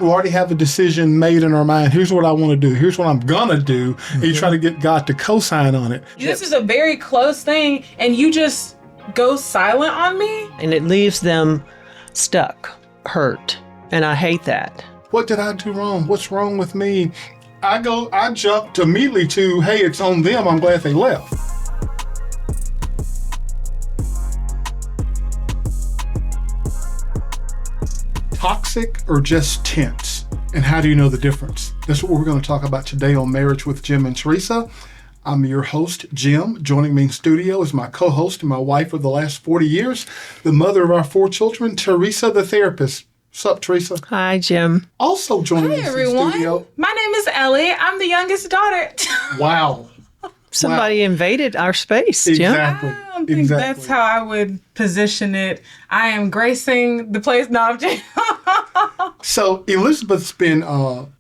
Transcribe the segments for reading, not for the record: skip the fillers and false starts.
We already have a decision made in our mind. Here's what I want to do. Here's what I'm going to do. And you try to get God to co-sign on it. This is a very close thing, and you just go silent on me? And it leaves them stuck, hurt. And I hate that. What did I do wrong? What's wrong with me? I jump immediately to, hey, it's on them. I'm glad they left. Toxic or just tense? And how do you know the difference? That's what we're going to talk about today on Marriage with Jim and Teresa. I'm your host, Jim. Joining me in studio is my co-host and my wife of the last 40 years, the mother of our 4 children, Teresa, the therapist. What's up, Teresa? Hi, Jim. Also joining us in studio. My name is Ellie. I'm the youngest daughter. Wow. Somebody invaded our space, Jim. Exactly. I don't think that's how I would position it. I am gracing the place. No, I'm just... So Elizabeth's been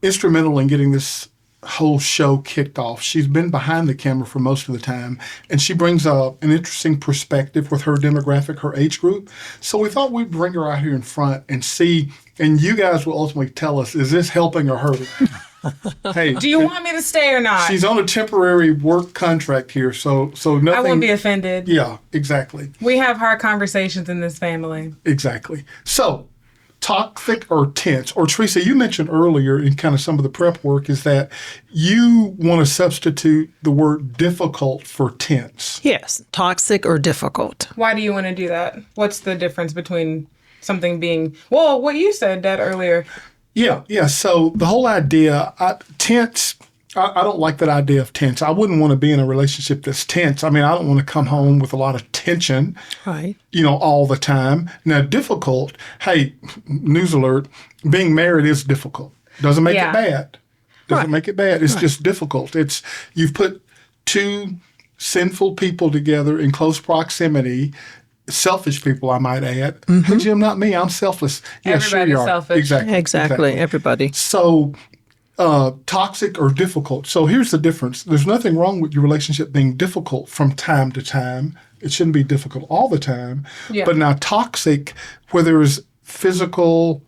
instrumental in getting this whole show kicked off. She's been behind the camera for most of the time, and she brings an interesting perspective with her demographic, her age group. So we thought we'd bring her out here in front and see, and you guys will ultimately tell us, is this helping or hurting? Hey, do you want me to stay or not? She's on a temporary work contract here, so nothing. I won't be offended. Yeah, exactly. We have hard conversations in this family. Exactly. So, toxic or tense, or Teresa, you mentioned earlier in kind of some of the prep work is that you want to substitute the word difficult for tense. Yes, toxic or difficult. Why do you want to do that? What's the difference between something being, well, what you said, Dad, earlier? Yeah. So the whole idea, tense, I don't like that idea of tense. I wouldn't want to be in a relationship that's tense. I mean, I don't want to come home with a lot of tension, right? All the time. Now, difficult, hey, news alert, being married is difficult. Doesn't make it bad. Doesn't make it bad. It's just difficult. You've put 2 sinful people together in close proximity. Selfish people, I might add. Mm-hmm. Hey, Jim, not me. I'm selfless. Yeah, Everybody's sure you are. selfish. Exactly. Everybody. So, toxic or difficult. So here's the difference. There's nothing wrong with your relationship being difficult from time to time. It shouldn't be difficult all the time. Yeah. But now toxic, where there's physical,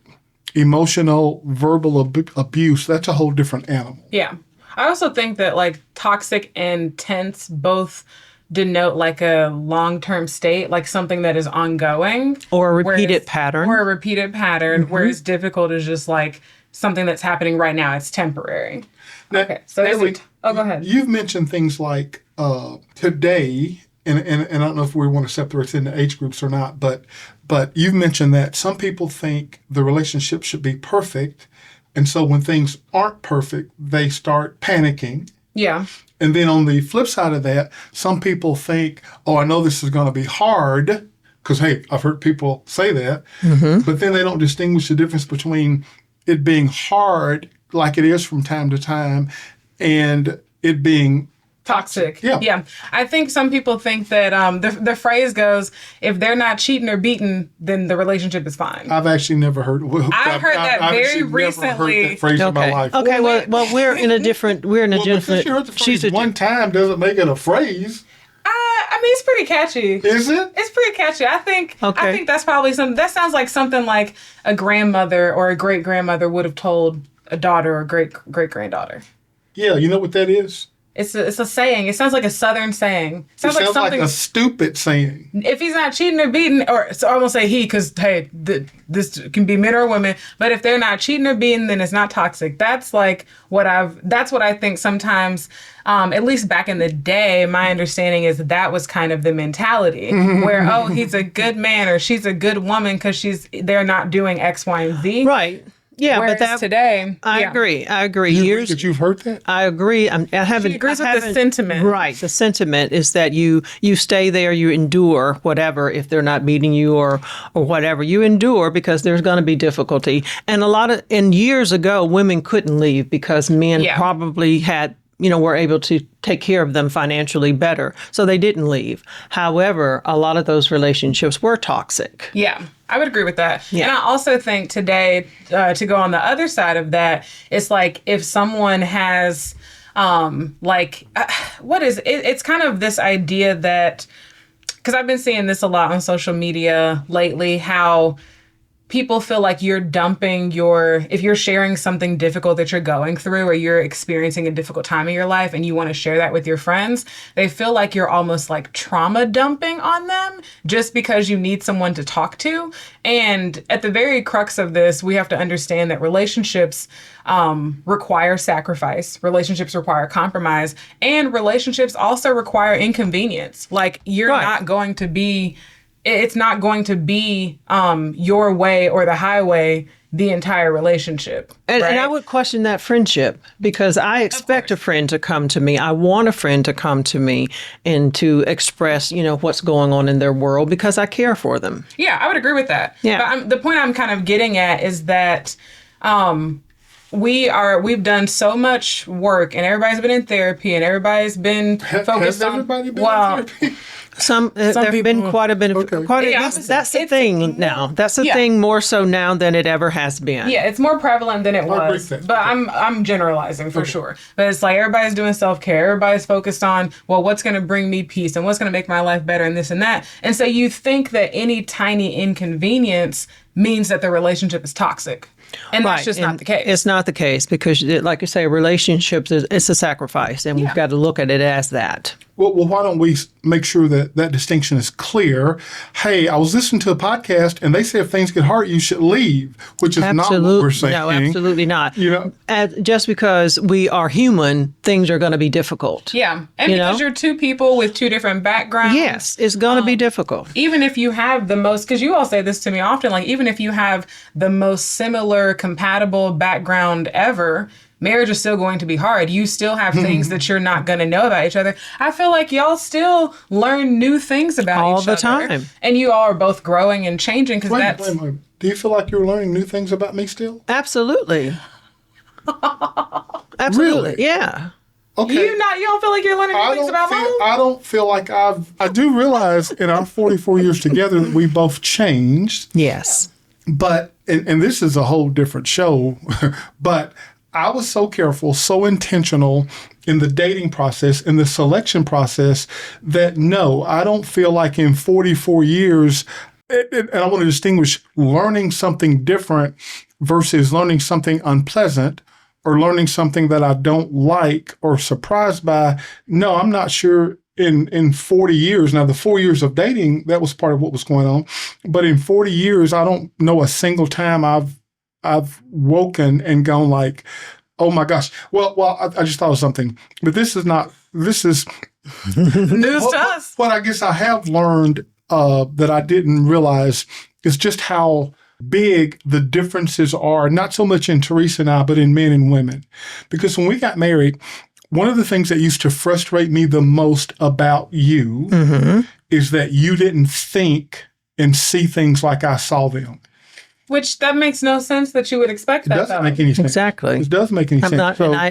emotional, verbal abuse, that's a whole different animal. Yeah. I also think that toxic and tense both denote a long-term state, something that is ongoing. Or a repeated pattern. Mm-hmm. Whereas difficult is just something that's happening right now. It's temporary. Now, okay, so Ellie, go ahead. You've mentioned things like today, and I don't know if we want to separate it into age groups or not, but you've mentioned that some people think the relationship should be perfect, and so when things aren't perfect, they start panicking. Yeah. And then on the flip side of that, some people think, oh, I know this is going to be hard, because, hey, I've heard people say that, but then they don't distinguish the difference between it being hard, like it is from time to time, and it being toxic. Yeah. I think some people think that the phrase goes, if they're not cheating or beating, then the relationship is fine. I've actually never heard. I've heard that very recently. Never heard that phrase in my life. Okay. Well, we're in a different. Because you heard the phrase one time doesn't make it a phrase. I mean, it's pretty catchy. Is it? It's pretty catchy. I think that's probably something. That sounds like something like a grandmother or a great grandmother would have told a daughter or great granddaughter. Yeah, you know what that is? It's a saying. It sounds like a Southern saying. It sounds like a stupid saying. If he's not cheating or beating, so I won't say he, because hey, this can be men or women. But if they're not cheating or beating, then it's not toxic. That's what I think sometimes. At least back in the day, my understanding is that was kind of the mentality where he's a good man or she's a good woman because they're not doing X, Y, and Z. Right. Yeah, whereas but today, I agree. You agree that you've heard that? I agree. She agrees with the sentiment. Right. The sentiment is that you stay there, you endure whatever. If they're not beating you or whatever, you endure because there's going to be difficulty. And years ago, women couldn't leave because men probably had, were able to take care of them financially better. So they didn't leave. However, a lot of those relationships were toxic. Yeah, I would agree with that. Yeah. And I also think today, to go on the other side of that, it's if someone has, what is it? It's kind of this idea that, because I've been seeing this a lot on social media lately, how people feel like you're dumping if you're sharing something difficult that you're going through or you're experiencing a difficult time in your life and you want to share that with your friends, they feel like you're almost like trauma dumping on them just because you need someone to talk to. And at the very crux of this, we have to understand that relationships require sacrifice, relationships require compromise, and relationships also require inconvenience. Like you're not going to be it's not going to be your way or the highway the entire relationship. And, right? and I would question that friendship because I expect a friend to come to me. I want a friend to come to me and to express, what's going on in their world because I care for them. Yeah, I would agree with that. Yeah. But the point I'm kind of getting at is that we've done so much work and everybody's been in therapy and everybody's been focused on. Everybody been in therapy? There've been quite a bit of that's the thing now. That's the thing more so now than it ever has been. Yeah, it's more prevalent than it was. But I'm generalizing for sure. But it's like everybody's doing self-care. Everybody's focused on, well, what's going to bring me peace and what's going to make my life better and this and that. And so you think that any tiny inconvenience means that the relationship is toxic. And that's just not the case. It's not the case because, like you say, relationships, it's a sacrifice, and we've got to look at it as that. Well, why don't we make sure that that distinction is clear? Hey, I was listening to a podcast, and they say if things get hard, you should leave, which is not what we're saying. No, absolutely not. Just because we are human, things are going to be difficult. Yeah, and because you're two people with two different backgrounds. Yes, it's going to be difficult. Even if you have because you all say this to me often, like even if you have the most similar, compatible background ever, marriage is still going to be hard. You still have things that you're not going to know about each other. I feel like y'all still learn new things about all each other. the time. And you all are both growing and changing because that's... Wait. Do you feel like you're learning new things about me still? Absolutely. Absolutely. Really? Yeah. Okay. You don't feel like you're learning new things about Mom? I don't feel like I do realize in our 44 years together that we both changed. Yes. But, and this is a whole different show, but I was so careful, so intentional in the dating process, in the selection process, that no, I don't feel like in 44 years, and I want to distinguish learning something different versus learning something unpleasant or learning something that I don't like or surprised by. No, I'm not sure in 40 years. Now, the 4 years of dating, that was part of what was going on. But in 40 years, I don't know a single time I've woken and gone like, oh my gosh. Well, I just thought of something. But this is news to us. What I guess I have learned that I didn't realize is just how big the differences are, not so much in Teresa and I, but in men and women. Because when we got married, one of the things that used to frustrate me the most about you is that you didn't think and see things like I saw them. Which that makes no sense that you would expect that. It doesn't make any sense. Exactly. It doesn't make any sense. Not, so, I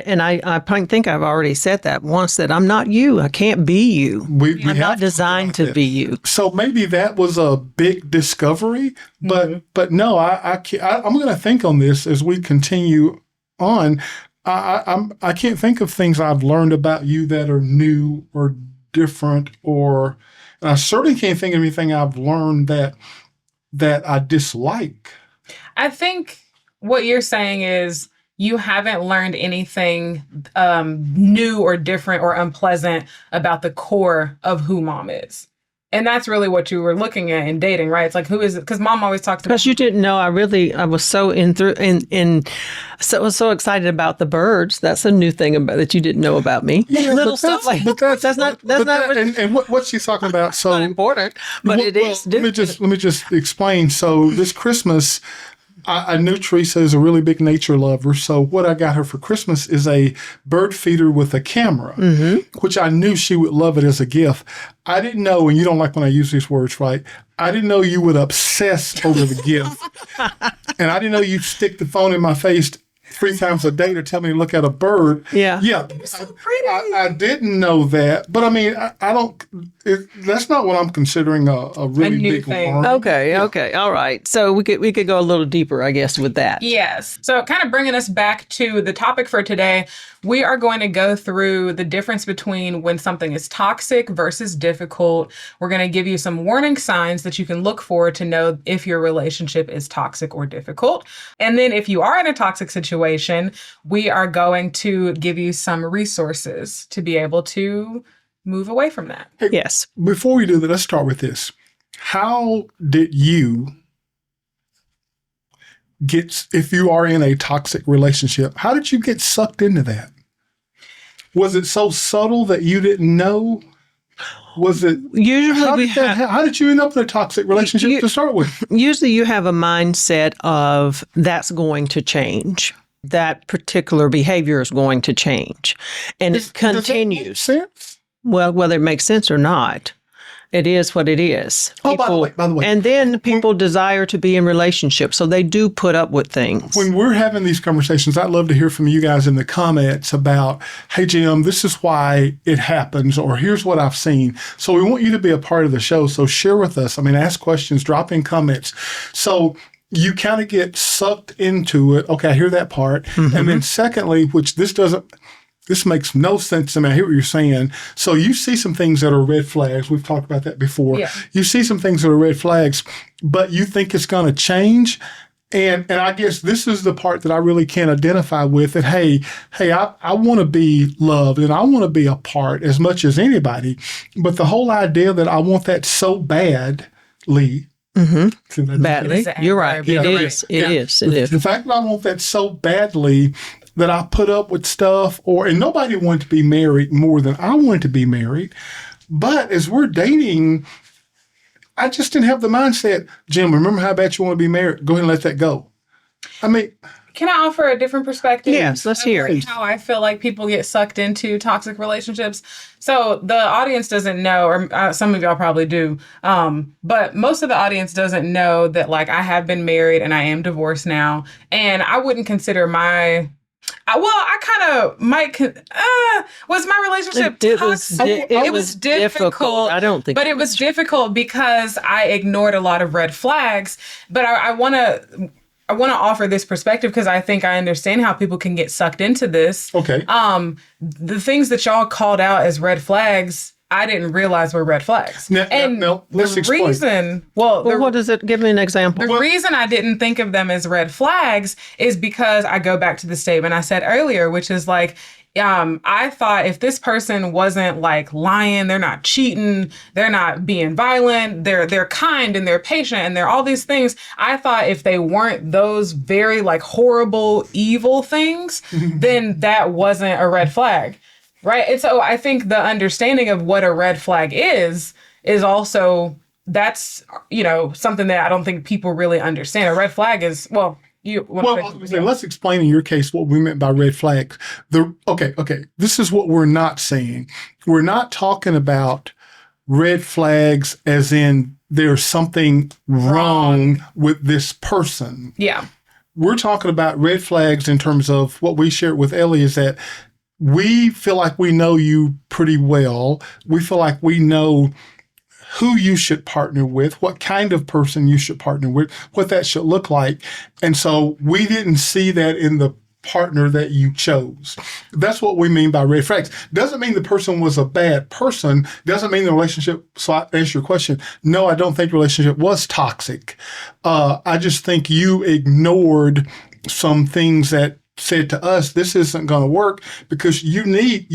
think I've already said that once, that I'm not you. I can't be you. I'm not designed to be you. So maybe that was a big discovery, but no, I'm going to think on this as we continue on. I can't think of things I've learned about you that are new or different, and I certainly can't think of anything I've learned that I dislike. I think what you're saying is you haven't learned anything new or different or unpleasant about the core of who Mom is. And that's really what you were looking at in dating, right? It's like, who is it? Because Mom always talks about... Because you didn't know. I was so so excited about the birds. That's a new thing that you didn't know about me. Yeah, little stuff like that's not what she's talking about. So not important, but it is. Let me just explain. So this Christmas, I knew Teresa is a really big nature lover. So what I got her for Christmas is a bird feeder with a camera, which I knew she would love it as a gift. I didn't know, and you don't like when I use these words, right? I didn't know you would obsess over the gift. And I didn't know you'd stick the phone in my face 3 times a day to tell me to look at a bird. Yeah. So pretty. I didn't know that, but I mean, I don't. That's not what I'm considering a really new big thing. learn. Okay. All right. So we could go a little deeper, I guess, with that. Yes. So kind of bringing us back to the topic for today, we are going to go through the difference between when something is toxic versus difficult. We're going to give you some warning signs that you can look for to know if your relationship is toxic or difficult. And then if you are in a toxic situation, we are going to give you some resources to be able to move away from that. Hey, Yes. Before we do that, let's start with this. How did you if you are in a toxic relationship, how did you get sucked into that? Was it so subtle that you didn't know? Was it Usually how did you end up in a toxic relationship to start with? Usually you have a mindset of that's going to change. That particular behavior is going to change. And it continues. Does that make sense? Well, whether it makes sense or not, it is what it is. Oh, by the way. And then people desire to be in relationships, so they do put up with things. When we're having these conversations, I'd love to hear from you guys in the comments about, hey, Jim, this is why it happens, or here's what I've seen. So we want you to be a part of the show. So share with us. I mean, ask questions, drop in comments. So you kind of get sucked into it. Okay, I hear that part. Mm-hmm. And then secondly, which this makes no sense to me. I hear what you're saying. So you see some things that are red flags. We've talked about that before. Yeah. You see some things that are red flags, but you think it's going to change. And I guess this is the part that I really can't identify with. That, hey, I want to be loved and I want to be a part as much as anybody. But the whole idea that I want that so badly. Mm-hmm. Badly. You're right. It is. It is. The fact that I want that so badly that I put up with stuff, and nobody wanted to be married more than I wanted to be married. But as we're dating, I just didn't have the mindset, Jim, remember how bad you want to be married? Go ahead and let that go. I mean, can I offer a different perspective? Yes, let's hear it. How I feel like people get sucked into toxic relationships. So the audience doesn't know, or some of y'all probably do, but most of the audience doesn't know that, like, I have been married and I am divorced now, and I wouldn't consider I kind of might. Was my relationship toxic? It was difficult. I don't think, but it was difficult because I ignored a lot of red flags. But I want to offer this perspective because I think I understand how people can get sucked into this. Okay. The things that y'all called out as red flags, I didn't realize were red flags. No, let's explain. What does it? Give me an example. The reason I didn't think of them as red flags is because I go back to the statement I said earlier, which is like, I thought if this person wasn't like lying, they're not cheating, they're not being violent, they're kind and they're patient and they're all these things. I thought if they weren't those very like horrible, evil things, then that wasn't a red flag. Right. And so I think the understanding of what a red flag is also, that's, something that I don't think people really understand. A red flag is, let's explain in your case what we meant by red flags. Okay. This is what we're not saying. We're not talking about red flags as in there's something wrong with this person. Yeah. We're talking about red flags in terms of what we shared with Ellie is that we feel like we know you pretty well. We feel like we know who you should partner with, what kind of person you should partner with, what that should look like. And so we didn't see that in the partner that you chose. That's what we mean by red flags. Doesn't mean the person was a bad person. Doesn't mean the relationship, so I answer your question. No, I don't think the relationship was toxic. I just think you ignored some things that said to us, this isn't going to work because you need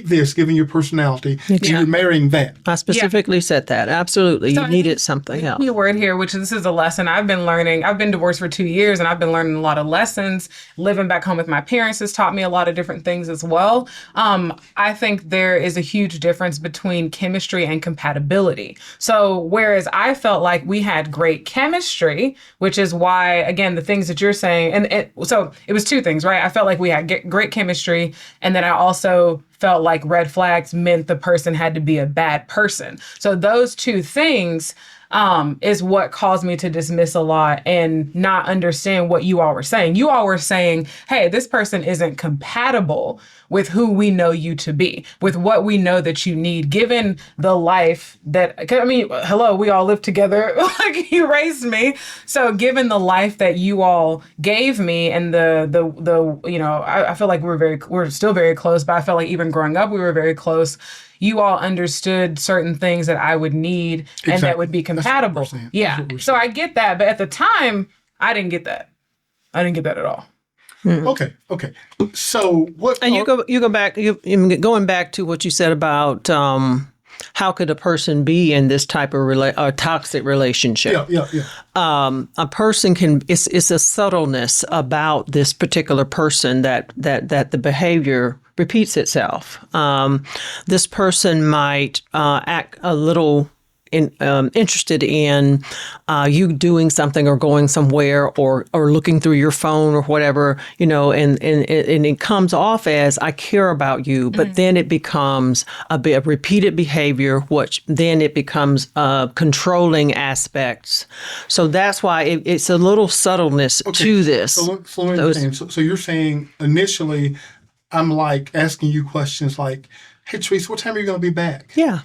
this given your personality. Yeah. You're marrying that. I specifically said that. Absolutely. So you needed something else. Key word here, which this is a lesson I've been learning. I've been divorced for 2 years and I've been learning a lot of lessons. Living back home with my parents has taught me a lot of different things as well. I think there is a huge difference between chemistry and compatibility. So whereas I felt like we had great chemistry, which is why, again, the things that you're saying, so it was two things, right? I felt like we had great chemistry, and then I also felt like red flags meant the person had to be a bad person. So those two things, is what caused me to dismiss a lot and not understand what you all were saying. You all were saying, hey, this person isn't compatible with who we know you to be, with what we know that you need, given the life that, I mean, hello, we all live together, like you raised me. So given the life that you all gave me and the you know, I feel like we're still very close, but I felt like even growing up, we were very close. You all understood certain things that I would need and that would be compatible. Yeah. So I get that. But at the time, I didn't get that. I didn't get that at all. Okay. So what? And you go back. Going back to what you said about how could a person be in this type of toxic relationship? Yeah. A person can. It's a subtleness about this particular person that the behavior repeats itself. This person might act a little interested in you doing something or going somewhere or looking through your phone or whatever, you know, and it comes off as I care about you, but then it becomes a bit of repeated behavior, which then it becomes controlling aspects. So that's why it's a little subtleness to this. So you're saying initially, I'm like asking you questions like, hey, Teresa, what time are you going to be back? Yeah.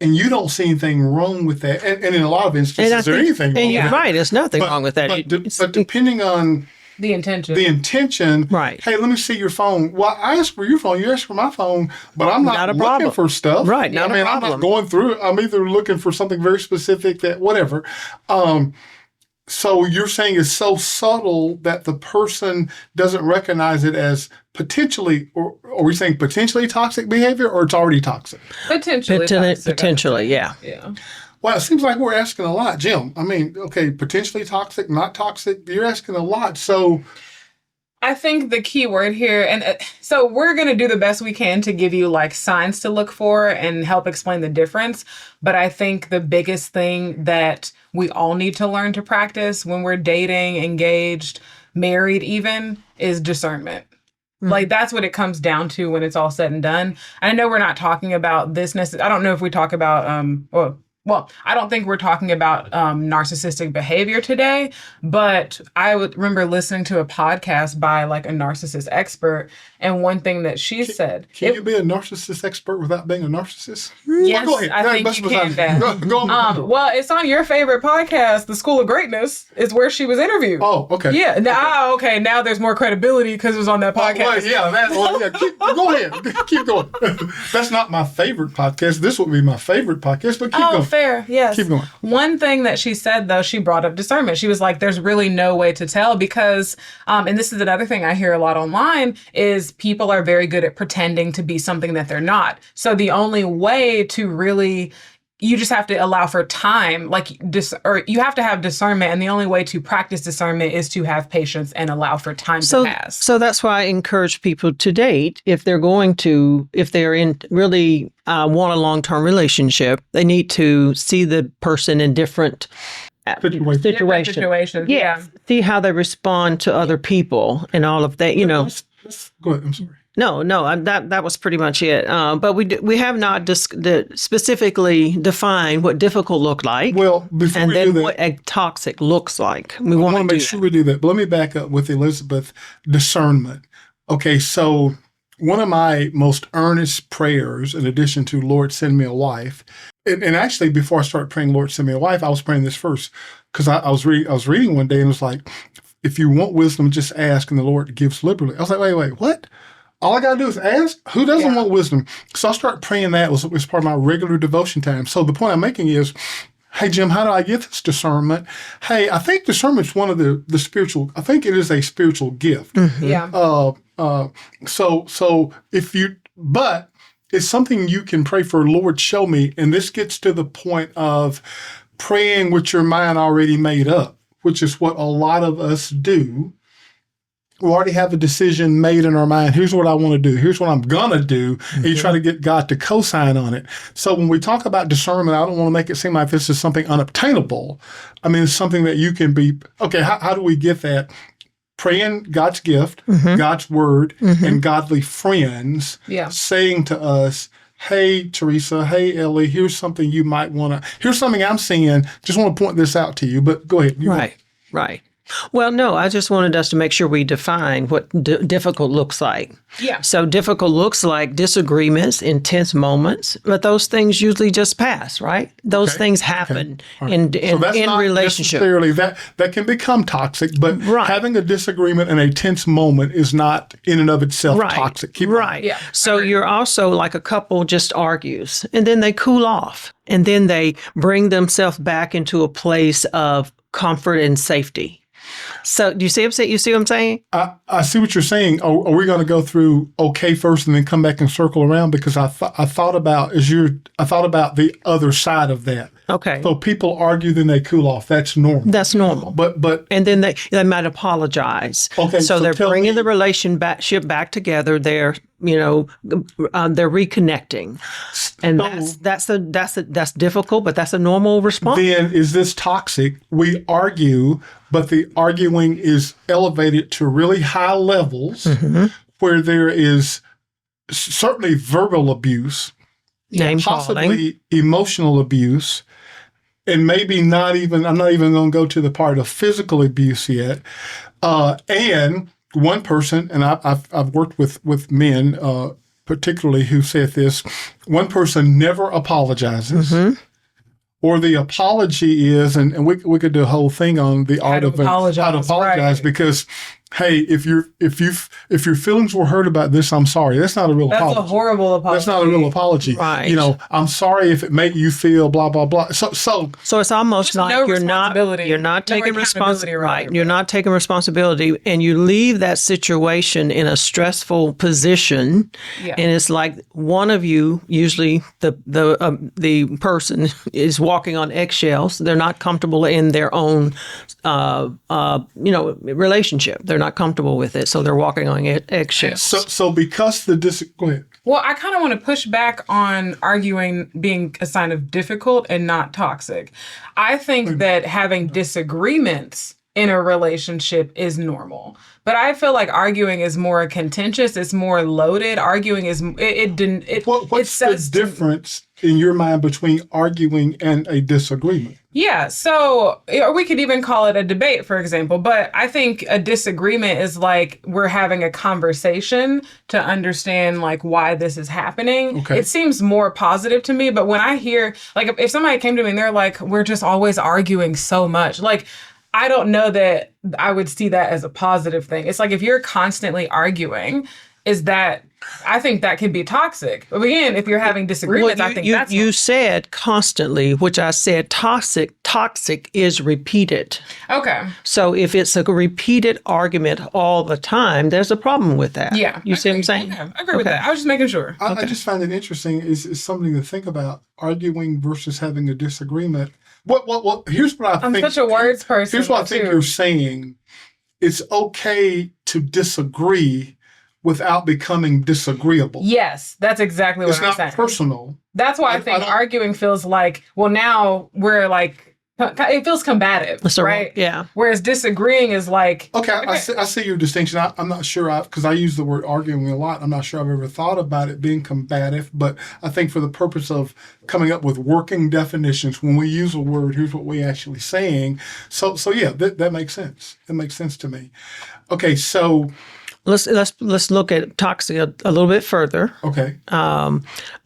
And you don't see anything wrong with that. And in a lot of instances, is there anything wrong with that? Right, there's nothing wrong with that. But depending on the intention, right? Hey, let me see your phone. Well, I asked for your phone. You asked for my phone, but I'm not looking for stuff. Right, not a problem. I'm not going through it. I'm either looking for something very specific that whatever. So you're saying it's so subtle that the person doesn't recognize it as potentially, or are we saying potentially toxic behavior, or it's already toxic? Potentially, yeah. Well, it seems like we're asking a lot, Jim. I mean, okay, potentially toxic, not toxic. You're asking a lot. So I think the key word here, and so we're going to do the best we can to give you like signs to look for and help explain the difference. But I think the biggest thing that we all need to learn to practice when we're dating, engaged, married even, is discernment. Like that's what it comes down to when it's all said and done. I know we're not talking about this necessarily. I don't know if we talk about, well, I don't think we're talking about narcissistic behavior today, but I would remember listening to a podcast by like a narcissist expert, and one thing that she said. Can you be a narcissist expert without being a narcissist? Yes, well, go ahead. I think you can, Ben. Go on. Well, it's on your favorite podcast, The School of Greatness, is where she was interviewed. Oh, okay. Yeah. Now, okay. Now there's more credibility because it was on that podcast. Go ahead. Keep going. That's not my favorite podcast. This would be my favorite podcast, but keep going. Fair. Yes. Keep going. One thing that she said, though, she brought up discernment. She was like, there's really no way to tell because, and this is another thing I hear a lot online, is people are very good at pretending to be something that they're not. So the only way to really, you just have to allow for time, or you have to have discernment. And the only way to practice discernment is to have patience and allow for time to pass. So that's why I encourage people to date. If they're in really want a long-term relationship, they need to see the person in different situations. Yeah. See how they respond to other people and all of that, you know. Go ahead. I'm sorry. No, that was pretty much it. But we have not specifically defined what difficult looked like. Well, before and we then do that, what a toxic looks like. We want to make sure we do that. But let me back up with Elizabeth. Discernment. Okay, so one of my most earnest prayers, in addition to Lord, send me a wife, and actually before I started praying, Lord, send me a wife, I was praying this first because I was reading one day and it was like, if you want wisdom, just ask, and the Lord gives liberally. I was like, wait, what? All I got to do is ask? Who doesn't want wisdom? So I started praying that. It was part of my regular devotion time. So the point I'm making is, hey, Jim, how do I get this discernment? Hey, I think discernment's one of the spiritual, I think it is a spiritual gift. Mm-hmm. Yeah. But it's something you can pray for, Lord, show me. And this gets to the point of praying with your mind already made up, which is what a lot of us do. We already have a decision made in our mind. Here's what I want to do. Here's what I'm going to do. And you try to get God to co-sign on it. So when we talk about discernment, I don't want to make it seem like this is something unobtainable. I mean, it's something that you can be, okay, how do we get that? Praying God's gift, God's word, and godly friends saying to us, hey, Teresa, hey, Ellie, here's something you might want to, here's something I'm seeing. Just want to point this out to you, but go ahead. Right. Well, no, I just wanted us to make sure we define what difficult looks like. Yeah. So difficult looks like disagreements, intense moments, but those things usually just pass, right? Those things happen in not relationship. Necessarily that can become toxic, but having a disagreement and a tense moment is not in and of itself toxic. Keep right. Yeah. So you're also like a couple just argues and then they cool off and then they bring themselves back into a place of comfort and safety. So do you see what I'm saying? I see what you're saying. Are we going to go through okay first and then come back and circle around? Because I thought about the other side of that. Okay. So people argue, then they cool off. That's normal. That's normal. But and then they might apologize. Okay. So they're bringing the relationship back together. They're they're reconnecting, and that's difficult, but that's a normal response. Then is this toxic? We argue, but the arguing is elevated to really high levels where there is certainly verbal abuse, possibly emotional abuse, and maybe I'm not even going to go to the part of physical abuse yet, and one person, and I've worked with men, particularly who said this, one person never apologizes, or the apology is, and we could do a whole thing on the art of how to apologize, because hey, if your feelings were hurt about this, I'm sorry. That's not a real apology. That's a horrible apology. That's not a real apology. Right. I'm sorry if it made you feel blah blah blah. So it's almost like you're not taking responsibility. Right. You're not taking responsibility, and you leave that situation in a stressful position. Yeah. And it's like one of you, usually the person, is walking on eggshells. They're not comfortable in their own relationship. They're not comfortable with it, so they're walking on eggshells. So because go ahead. Well, I kind of want to push back on arguing being a sign of difficult and not toxic. I think that having disagreements in a relationship is normal. But I feel like arguing is more contentious. It's more loaded. Arguing is What's the difference in your mind between arguing and a disagreement? Yeah, so or we could even call it a debate, for example. But I think a disagreement is like we're having a conversation to understand like why this is happening. Okay. It seems more positive to me. But when I hear like if somebody came to me and they're like, we're just always arguing so much, like I don't know that I would see that as a positive thing. It's like if you're constantly arguing, I think that can be toxic. But again, if you're having disagreements, I think that's... You said constantly, which I said toxic. Toxic is repeated. Okay. So if it's a repeated argument all the time, there's a problem with that. Yeah. You see what I'm saying? Yeah, I agree with that. I was just making sure. I just find it interesting. Is something to think about, arguing versus having a disagreement. What? Here's what I think. I'm such a words person. Here's what I think you're saying. It's okay to disagree without becoming disagreeable. Yes, that's exactly what I'm saying. It's not personal. That's why I think arguing feels like, well, now we're like, it feels combative, right? Yeah. Whereas disagreeing is like... Okay, I see your distinction. I'm not sure, because I use the word arguing a lot. I'm not sure I've ever thought about it being combative, but I think for the purpose of coming up with working definitions, when we use a word, here's what we're actually saying. So yeah, that makes sense. It makes sense to me. Okay, so... Let's look at toxic a little bit further. Okay.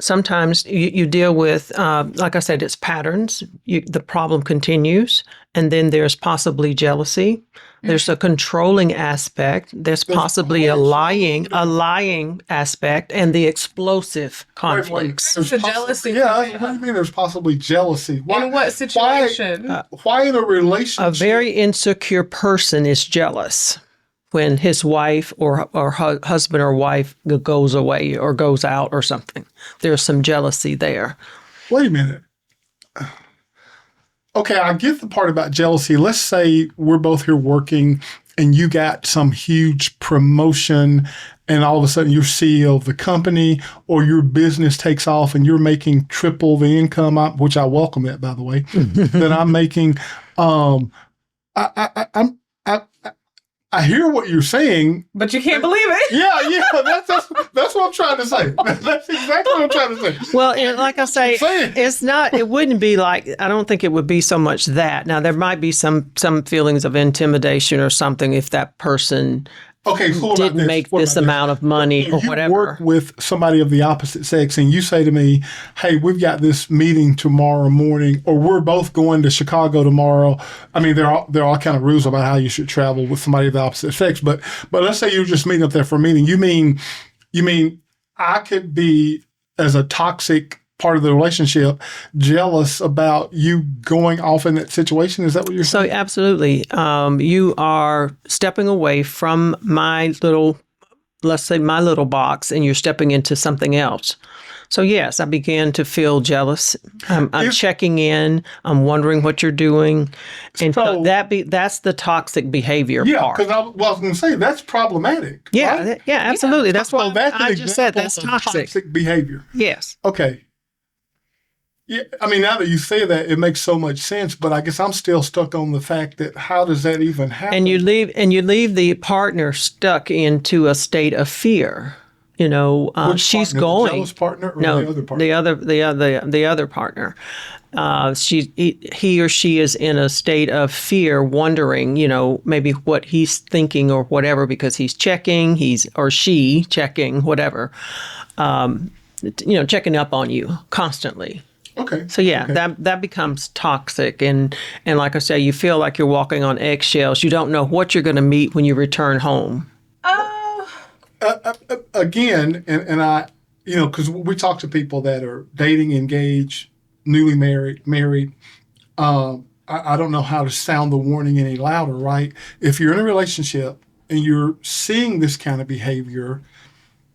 Sometimes you deal with, like I said, it's patterns. The problem continues, and then there's possibly jealousy. There's a controlling aspect. There's possibly a lying aspect, and the explosive conflicts. There's jealousy. Yeah, I mean, there's possibly jealousy. In what situation? Why in a relationship? A very insecure person is jealous when his wife or husband or wife goes away or goes out or something. There's some jealousy there. Wait a minute. Okay, I get the part about jealousy. Let's say we're both here working and you got some huge promotion and all of a sudden you're CEO of the company, or your business takes off and you're making triple the income, which I welcome that, by the I hear what you're saying. But you can't believe it. Yeah, that's what I'm trying to say. That's exactly what I'm trying to say. Well, and like I say, it wouldn't be like, I don't think it would be so much that. Now, there might be some feelings of intimidation or something if that person didn't make this amount of money or whatever. You work with somebody of the opposite sex and you say to me, hey, we've got this meeting tomorrow morning, or we're both going to Chicago tomorrow. I mean, there are all kind of rules about how you should travel with somebody of the opposite sex. But let's say you're just meeting up there for a meeting. You mean I could be, as a toxic part of the relationship, jealous about you going off in that situation? Is that what you're saying? So absolutely. You are stepping away from let's say my little box, and you're stepping into something else. So yes, I began to feel jealous. I'm checking in. I'm wondering what you're doing. And so that's the toxic behavior part. Because I was going to say, that's problematic. Yeah, right? yeah, absolutely. That's so what that's I just said. That's toxic behavior. Yes. Okay. Yeah, I mean, now that you say that, it makes so much sense. But I guess I'm still stuck on the fact that how does that even happen? And you leave the partner stuck into a state of fear. You know, she's partner, going. The jealous partner or No, the other partner? The other partner. He or she is in a state of fear, wondering, you know, maybe what he's thinking or whatever, because he's checking, or she checking, whatever. Checking up on you constantly. Okay. So that becomes toxic, and like I say, you feel like you're walking on eggshells. You don't know what you're going to meet when you return home. Again, and I, because we talk to people that are dating, engaged, newly married. I don't know how to sound the warning any louder, right? If you're in a relationship and you're seeing this kind of behavior,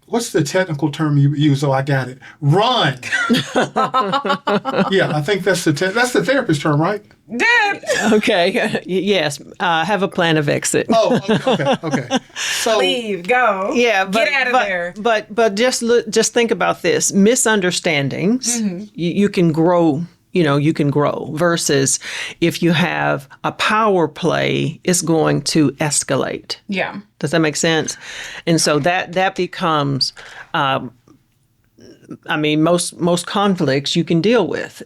what's the technical term you use? Oh, I got it. Run. Yeah, I think that's the therapist term, right? Dad. Okay. Yes. Have a plan of exit. Oh, okay. So leave, go. Yeah, get out of there. But just think about this: misunderstandings. Mm-hmm. You can grow. You can grow. Versus if you have a power play, it's going to escalate. Yeah. Does that make sense? And so that becomes, most conflicts you can deal with,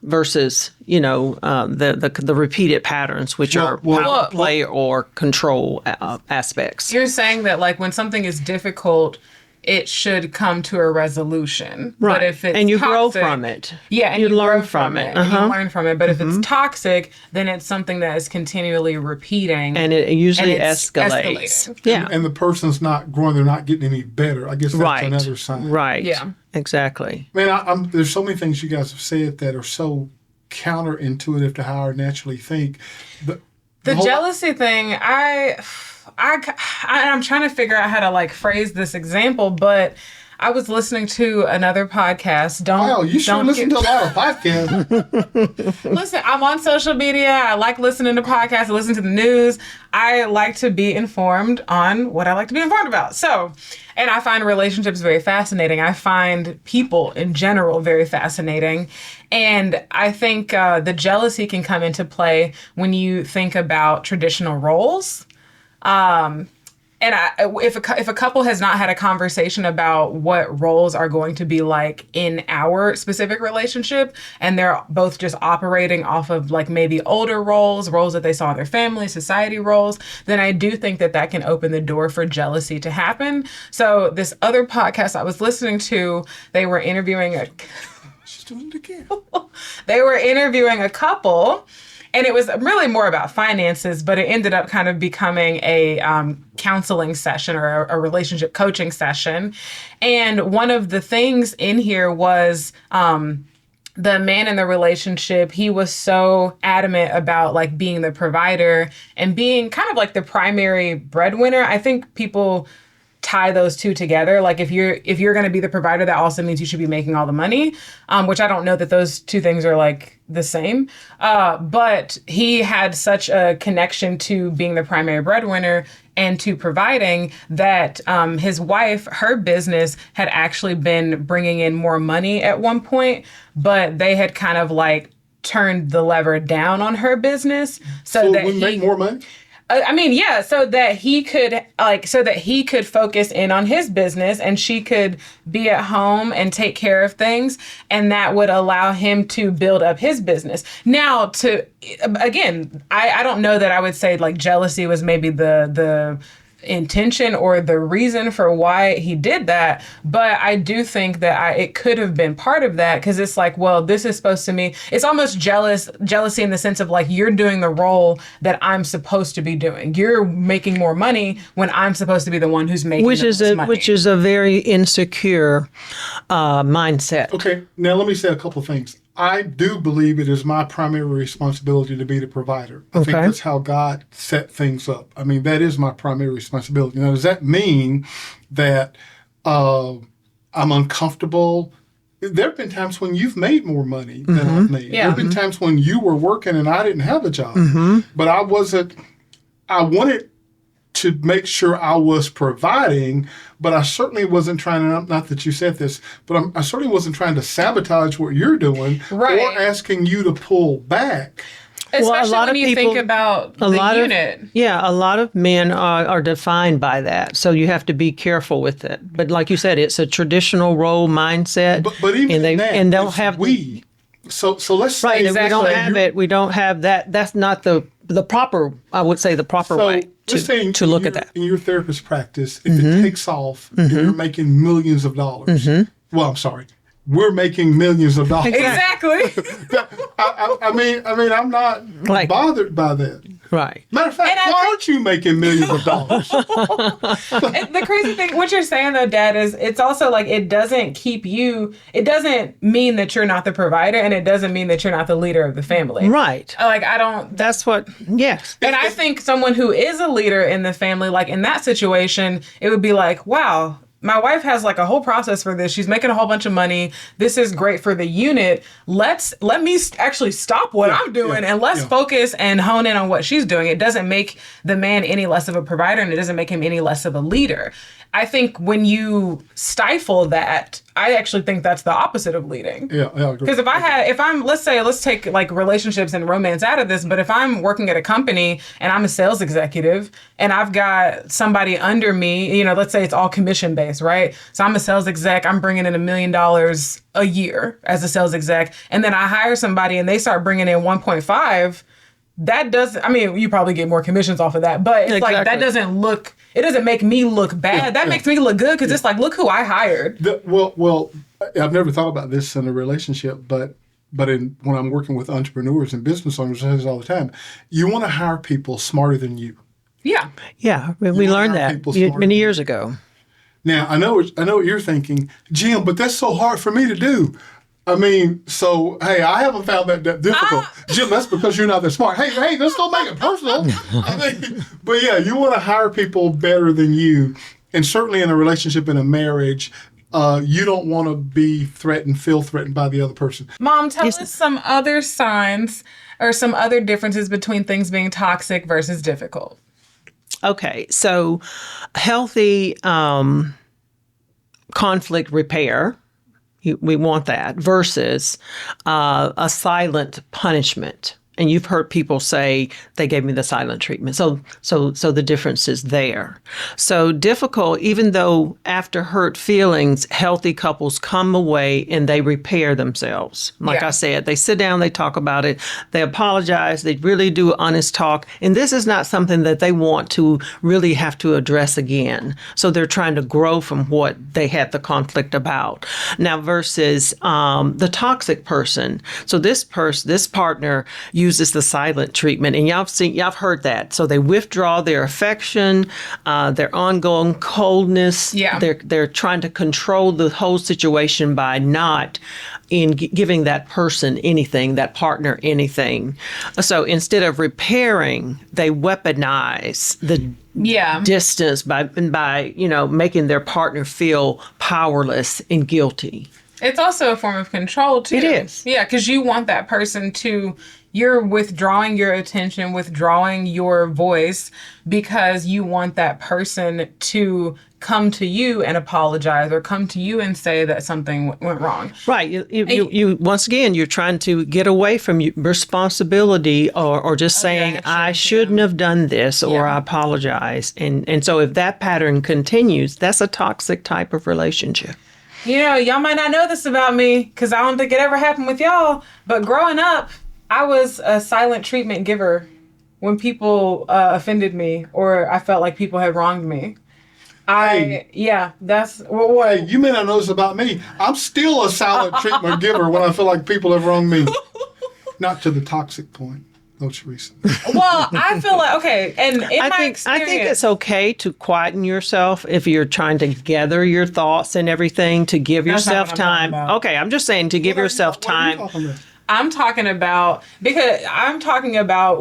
versus the repeated patterns, which are power play or control aspects. You're saying that, like, when something is difficult, it should come to a resolution. Right. But if it's and you toxic, grow from it. Yeah, and you learn grow from it. And you learn from it. But if it's toxic, then it's something that is continually repeating. And it usually it's escalates. escalating. Yeah. and the person's not growing, they're not getting any better. I guess that's Right. another sign. Right. Yeah. Exactly. Man, there's so many things you guys have said that are so counterintuitive to how I naturally think. The jealousy thing, I'm trying to figure out how to, like, phrase this example, but I was listening to another podcast. Wow, you sure listen to a lot of podcasts. Listen, I'm on social media. I like listening to podcasts. I listen to the news. I like to be informed on what I like to be informed about. So, and I find relationships very fascinating. I find people in general very fascinating. And I think the jealousy can come into play when you think about traditional roles. And if a couple has not had a conversation about what roles are going to be like in our specific relationship, and they're both just operating off of, like, maybe older roles that they saw in their family, society roles, then I do think that can open the door for jealousy to happen. So this other podcast I was listening to, they were interviewing She's doing it again. They were interviewing a couple. And it was really more about finances, but it ended up kind of becoming a counseling session or a relationship coaching session. And one of the things in here was the man in the relationship, he was so adamant about, like, being the provider and being kind of like the primary breadwinner. I think people tie those two together. Like, if you're going to be the provider, that also means you should be making all the money, which I don't know that those two things are, like, the same. But he had such a connection to being the primary breadwinner and to providing that his wife, her business had actually been bringing in more money at one point, but they had kind of, like, turned the lever down on her business so that we make more money? I mean, yeah, so that he could focus in on his business and she could be at home and take care of things, and that would allow him to build up his business. Now, again, I don't know that I would say like jealousy was maybe the intention or the reason for why he did that, but I do think that it could have been part of that, because it's like, well, this is supposed to me. It's almost jealousy in the sense of like, you're doing the role that I'm supposed to be doing. You're making more money when I'm supposed to be the one who's making the most money. Which is a very insecure mindset. Okay, now let me say a couple things. I do believe it is my primary responsibility to be the provider. I think that's how God set things up. I mean, that is my primary responsibility. Now, does that mean that I'm uncomfortable? There have been times when you've made more money than I've made. Yeah. There have been times when you were working and I didn't have a job. But I wanted to make sure I was providing, but I certainly wasn't trying to, not that you said this, but I certainly wasn't trying to sabotage what you're doing or asking you to pull back. Especially when you think about the unit. A lot of men are defined by that. So you have to be careful with it. But like you said, it's a traditional role mindset. But even and they'll have we. So let's say we don't have it. We don't have that. That's not the proper. I would say the proper way to look at that. In your therapist practice, if it takes off, and you're making millions of dollars. Well, I'm sorry. We're making millions of dollars. Exactly. I mean, I'm not bothered by that. Right. Matter of fact, why aren't you making millions of dollars? The crazy thing, what you're saying though, Dad, is it's also like it doesn't mean that you're not the provider, and it doesn't mean that you're not the leader of the family. Right. Like yes. And I think someone who is a leader in the family, like in that situation, it would be like, wow, my wife has like a whole process for this. She's making a whole bunch of money. This is great for the unit. Let me actually stop what I'm doing and let's focus and hone in on what she's doing. It doesn't make the man any less of a provider, and it doesn't make him any less of a leader. I think when you stifle that, I actually think that's the opposite of leading. Yeah, I agree. Because let's take like relationships and romance out of this, but if I'm working at a company and I'm a sales executive and I've got somebody under me, let's say it's all commission based, right? So I'm a sales exec, I'm bringing in $1 million a year as a sales exec, and then I hire somebody and they start bringing in 1.5. You probably get more commissions off of that, but it's like, that doesn't make me look bad. That makes me look good, because it's like, look who I hired. Well, I've never thought about this in a relationship, but when I'm working with entrepreneurs and business owners, I say this all the time, you want to hire people smarter than you. Yeah. Yeah, we learned that many years ago. Now, I know what you're thinking, Jim, but that's so hard for me to do. I mean, so, hey, I haven't found that difficult. Jim, that's because you're not that smart. Hey, let's don't make it personal. But yeah, you want to hire people better than you. And certainly in a relationship, in a marriage, you don't want to feel threatened by the other person. Mom, tell us some other signs or some other differences between things being toxic versus difficult. Okay, so healthy conflict repair. We want that versus a silent punishment. And you've heard people say they gave me the silent treatment. So the difference is there. So difficult, even though after hurt feelings, healthy couples come away and they repair themselves. Like I said, they sit down, they talk about it, they apologize, they really do honest talk. And this is not something that they want to really have to address again. So they're trying to grow from what they had the conflict about. Now versus the toxic person. So this partner uses the silent treatment, and y'all heard that. So they withdraw their affection, their ongoing coldness. Yeah. They're trying to control the whole situation by not giving that person anything, that partner anything. So instead of repairing, they weaponize the distance by making their partner feel powerless and guilty. It's also a form of control, too. It is. Yeah, because you want that person you're withdrawing your attention, withdrawing your voice, because you want that person to come to you and apologize or come to you and say that something went wrong. Right. You once again, you're trying to get away from responsibility or just saying, I shouldn't have done this or I apologize. And so if that pattern continues, that's a toxic type of relationship. You know, y'all might not know this about me because I don't think it ever happened with y'all. But growing up, I was a silent treatment giver when people offended me or I felt like people had wronged me. That's what. Hey, you may not know this about me. I'm still a silent treatment giver when I feel like people have wronged me. Not to the toxic point, though, Teresa. Well, I feel like, okay, and in my experience, I think it's okay to quieten yourself if you're trying to gather your thoughts and everything, to give yourself time. Okay, I'm just saying to give yourself time. I'm talking about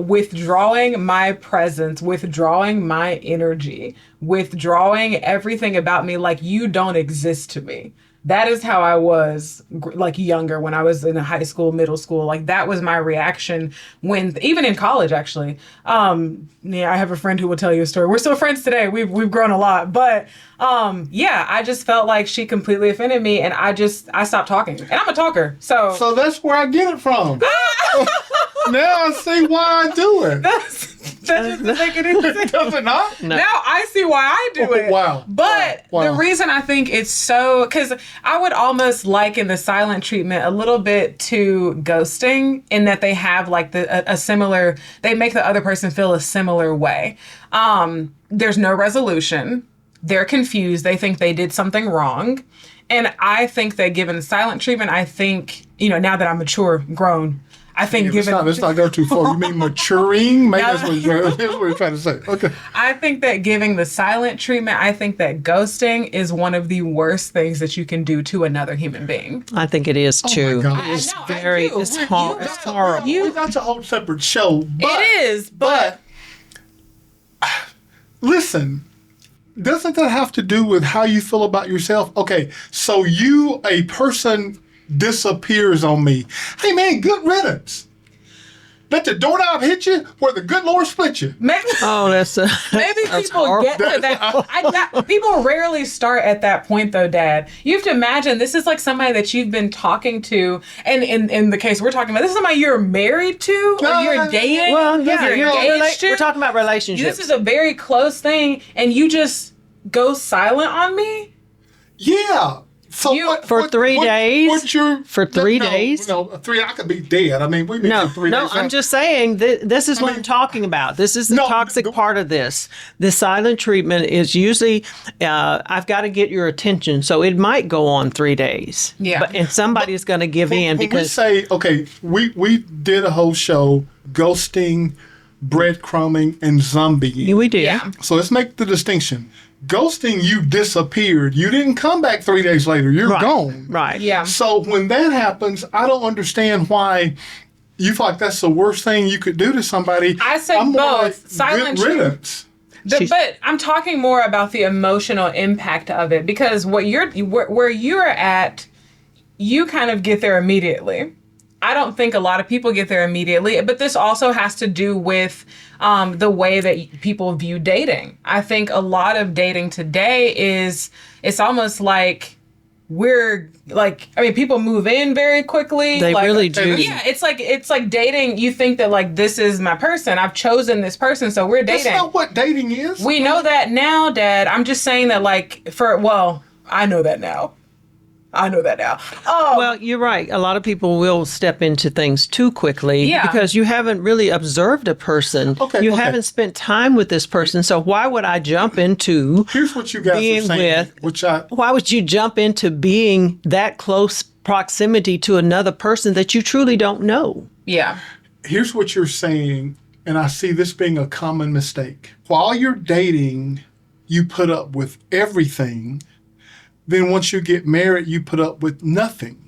withdrawing my presence, withdrawing my energy, withdrawing everything about me like you don't exist to me. That is how I was like younger when I was in high school, middle school. Like that was my reaction when, even in college, actually. I have a friend who will tell you a story. We're still friends today. We've grown a lot, but I just felt like she completely offended me, and I stopped talking. And I'm a talker, so that's where I get it from. Now I see why I do it. That doesn't make any sense. Does it not? No. Now I see why I do it. Wow. But the reason I think it's so, because I would almost liken the silent treatment a little bit to ghosting in that they have like a similar, they make the other person feel a similar way. There's no resolution. They're confused. They think they did something wrong. And I think that given the silent treatment, I think, now that I'm mature, grown, I think let's not go too far. You mean maturing? Maybe that's what you're trying to say. Okay. I think that giving the silent treatment, I think that ghosting is one of the worst things that you can do to another human being. I think it is too. Oh my God. It's horrible. That's a whole separate show. It is, but listen, doesn't that have to do with how you feel about yourself? Okay, so a person disappears on me. Hey man, good riddance. Let the doorknob hit you where the good Lord split you. Maybe that's people horrible. get to that. People rarely start at that point, though, Dad. You have to imagine this is like somebody that you've been talking to, and in the case we're talking about, this is somebody you're married to or you're dating. Well, yeah, you're engaged to. we're talking about relationships. This is a very close thing, and you just go silent on me? Yeah. So for 3 days? What's your... For 3 days? No, 3, I could be dead. I mean, we've been 3 days. No, I'm just saying this is what I'm talking about. This is the toxic part of this. The silent treatment is usually, I've got to get your attention. So it might go on 3 days. Yeah. And somebody's going to give in because... We say, okay, we did a whole show, ghosting, breadcrumbing, and zombieing. We did. Yeah. So let's make the distinction. Ghosting, you disappeared. You didn't come back 3 days later. You're gone. Right. Yeah. So when that happens, I don't understand why you feel like that's the worst thing you could do to somebody. I say both. Silent riddance. But I'm talking more about the emotional impact of it, because where you're at, you kind of get there immediately. I don't think a lot of people get there immediately, but this also has to do with the way that people view dating. I think a lot of dating today it's almost like people move in very quickly. They really do. Yeah, it's like dating. You think that like, this is my person. I've chosen this person, so we're dating. That's not what dating is. We know that now, Dad. I'm just saying that I know that now. Well, you're right. A lot of people will step into things too quickly because you haven't really observed a person. You haven't spent time with this person. So why would I jump into Here's what you guys are saying, why would you jump into being that close proximity to another person that you truly don't know? Yeah. Here's what you're saying, and I see this being a common mistake. While you're dating, you put up with everything. Then once you get married, you put up with nothing.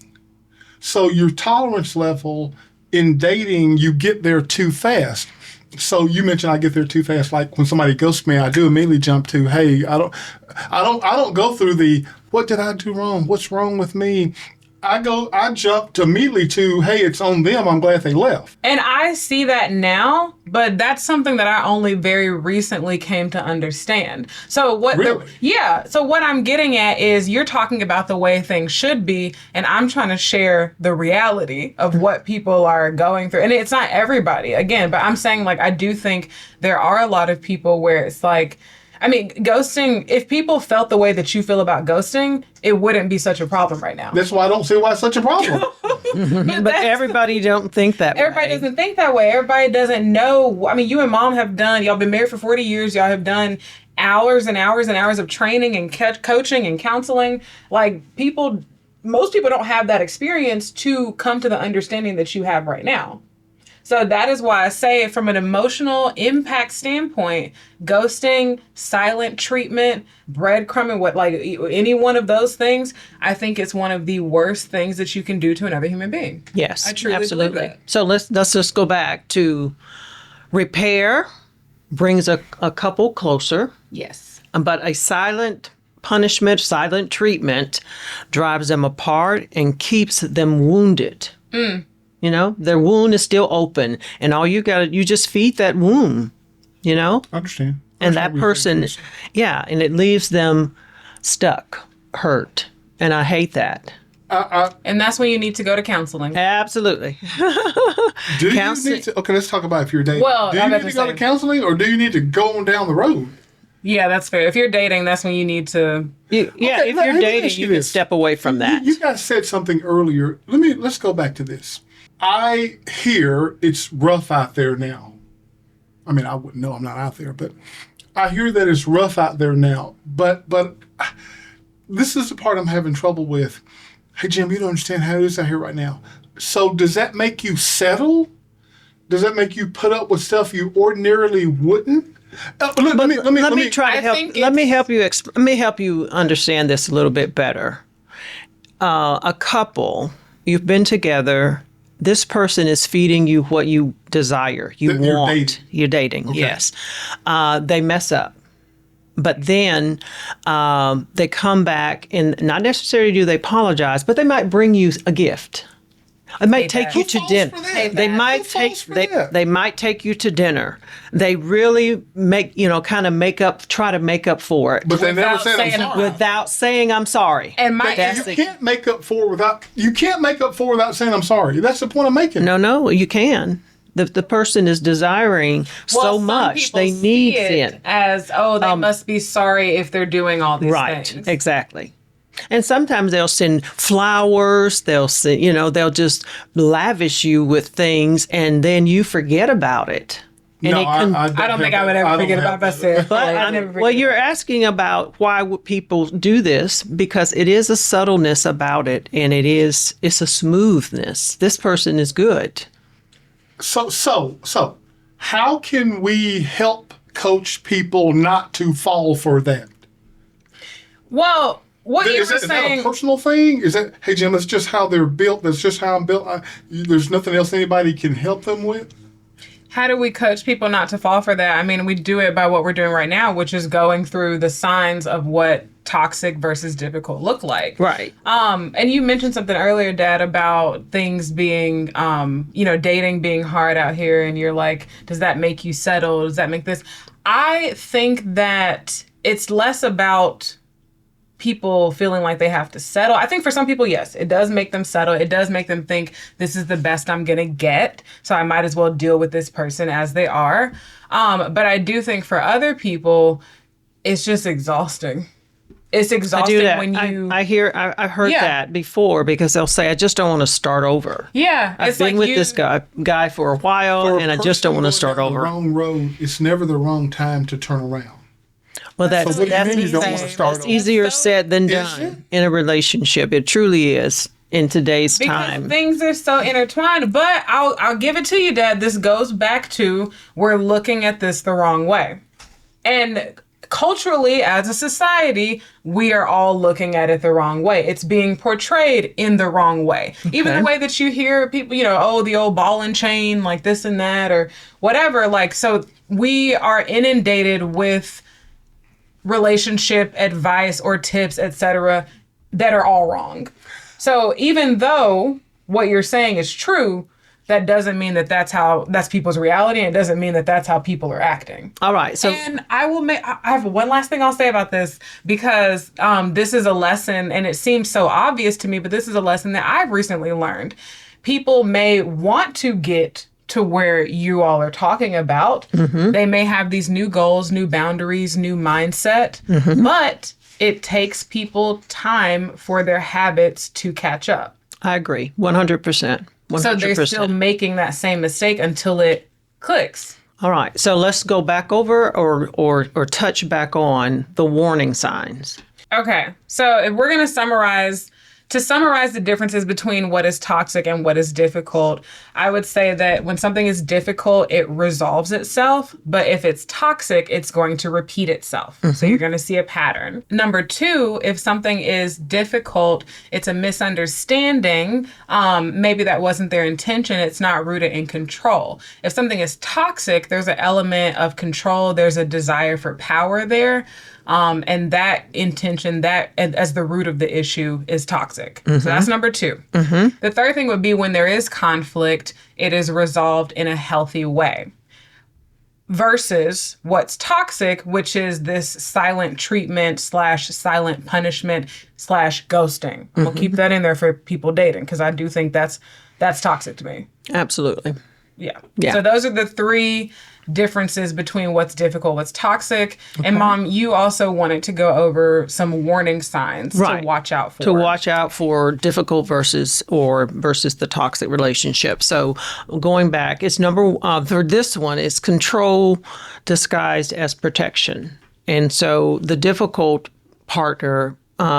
So your tolerance level in dating, you get there too fast. So you mentioned I get there too fast. Like when somebody ghosts me, I do immediately jump to, hey, I don't go through the, what did I do wrong? What's wrong with me? I jump to immediately to, hey, it's on them. I'm glad they left. And I see that now, but that's something that I only very recently came to understand. So what Really? so what I'm getting at is you're talking about the way things should be, and I'm trying to share the reality of what people are going through. And it's not everybody, again, but I'm saying, like, I do think there are a lot of people where it's like, I mean, ghosting, if people felt the way that you feel about ghosting, it wouldn't be such a problem right now. That's why I don't see why it's such a problem. But everybody don't think that Everybody way. doesn't think that way. Everybody doesn't know. I mean, you and mom have done, y'all been married for 40 years. Y'all have done hours and hours and hours of training and coaching and counseling. Like, most people don't have that experience to come to the understanding that you have right now. So that is why I say, from an emotional impact standpoint, ghosting, silent treatment, breadcrumbing, any one of those things, I think it's one of the worst things that you can do to another human being. Yes, I truly absolutely. believe that. So let's just go back to repair brings a couple closer, Yes. but a silent punishment, silent treatment drives them apart and keeps them wounded. You know, their wound is still open, and all you just feed that wound, you know? I understand. And that person, and it leaves them stuck, hurt. And I hate that. And that's when you need to go to counseling. Absolutely. Do you Counseling- need to, okay, let's talk about if you're dating. Well, do you I'm need about to to go say- to counseling, or do you need to go on down the road? Yeah, that's fair. If you're dating, that's when you need to. If let you're me dating, ask you you can this. step away from that. You guys said something earlier. Let's go back to this. I hear it's rough out there now. I mean, I wouldn't know, I'm not out there, but I hear that it's rough out there now. But this is the part I'm having trouble with. Hey, Jim, you don't understand how it is out here right now. So does that make you settle? Does that make you put up with stuff you ordinarily wouldn't? Let me try to I help. think Let me it's- help you. Let me help you understand this a little bit better. A couple, you've been together. This person is feeding you what you desire, you That you're want. dating. You're dating, yes. They mess up. But then they come back, and not necessarily do they apologize, but they might bring you a gift. They might take that. you Who to falls dinner. for that? They Who might falls take for that? they might take you to dinner. They really try to make up for it But they never Without said I'm saying sorry. without saying I'm sorry. And my You can't make up for without saying I'm sorry. That's the point I'm making. No, you can. The person is desiring so some much. people They need see it it. as, they must be sorry if they're doing all these Right, things. exactly. And sometimes they'll send flowers, they'll send, they'll just lavish you with things, and then you forget about it. And No, it can, I don't think I would ever forget about myself. but I never well, forget. you're asking about why would people do this, because it is a subtleness about it, and it's a smoothness. This person is good. So, how can we help coach people not to fall for that? Well, what you Is were that a saying. personal thing? Is that, hey, Jim, that's just how they're built. That's just how I'm built. There's nothing else anybody can help them with? How do we coach people not to fall for that? I mean, we do it by what we're doing right now, which is going through the signs of what toxic versus difficult look like. Right. And you mentioned something earlier, Dad, about things being, dating being hard out here. And you're like, does that make you settle? Does that make this? I think that it's less about people feeling like they have to settle. I think for some people, yes, it does make them settle. It does make them think this is the best I'm going to get, so I might as well deal with this person as they are. But I do think for other people, it's just exhausting. It's I exhausting do that. when you... I've heard Yeah. that before, because they'll say, I just don't want to start over. Yeah. I've been with this guy for a while, For a and I just don't person want to going start down over. The wrong road. It's never the wrong time to turn around. Well, that's So what do you mean you don't easy. want to start that's over? easier said than Is done it? in a relationship. It truly is in today's Because time. things are so intertwined. But I'll give it to you, Dad. This goes back to we're looking at this the wrong way. And culturally, as a society, we are all looking at it the wrong way. It's being portrayed in the wrong way. Even the way that you hear people, the old ball and chain, like this and that, or whatever. Like, so we are inundated with relationship advice or tips, etc., that are all wrong. So even though what you're saying is true, that doesn't mean that that's people's reality, and it doesn't mean that that's how people are acting. All right. So, And I have one last thing I'll say about this, because this is a lesson, and it seems so obvious to me, but this is a lesson that I've recently learned. People may want to get to where you all are talking about. They may have these new goals, new boundaries, new mindset, but it takes people time for their habits to catch up. I agree. 100%. 100%. So they're still making that same mistake until it clicks. All right. So let's go back over or touch back on the warning signs. Okay. So if we're going to summarize the differences between what is toxic and what is difficult, I would say that when something is difficult, it resolves itself. But if it's toxic, it's going to repeat itself. So you're going to see a pattern. Number two, if something is difficult, it's a misunderstanding. Maybe that wasn't their intention. It's not rooted in control. If something is toxic, there's an element of control. There's a desire for power there. And that intention, that as the root of the issue, is toxic. So that's number two. The third thing would be when there is conflict, it is resolved in a healthy way. Versus what's toxic, which is this silent treatment / silent punishment / ghosting. We'll keep that in there for people dating, because I do think that's toxic to me. Absolutely. Yeah. Yeah. So those are the three differences between what's difficult, what's toxic. Okay. And Mom, you also wanted to go over some warning signs to watch out for. To watch out for difficult versus the toxic relationship. So going back, it's for this one, it's control disguised as protection. And so the difficult partner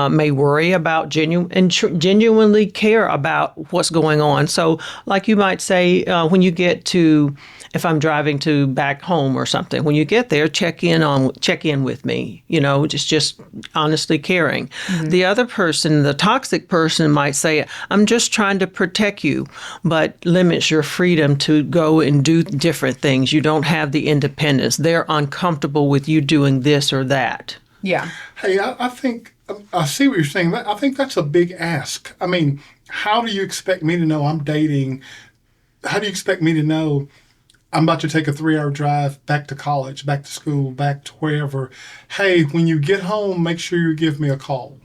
may worry about genuinely care about what's going on. So like you might say, when you get to, if I'm driving to back home or something, when you get there, check in with me, just honestly caring. The other person, the toxic person, might say, I'm just trying to protect you, but limits your freedom to go and do different things. You don't have the independence. They're uncomfortable with you doing this or that. Yeah. Hey, I think I see what you're saying. I think that's a big ask. I mean, how do you expect me to know I'm dating? How do you expect me to know I'm about to take a 3-hour drive back to college, back to school, back to wherever? Hey, when you get home, make sure you give me a call.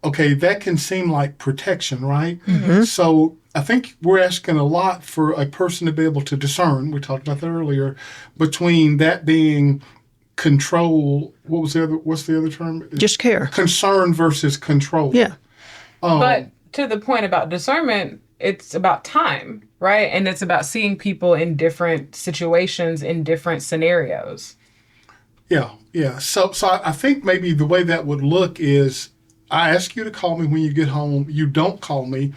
Okay, that can seem like protection, right? So I think we're asking a lot for a person to be able to discern, we talked about that earlier, between that being control. What's the other term? Just care. Concern versus control. Yeah. But to the point about discernment, it's about time, right? And it's about seeing people in different situations, in different scenarios. Yeah. So I think maybe the way that would look is, I ask you to call me when you get home. You don't call me.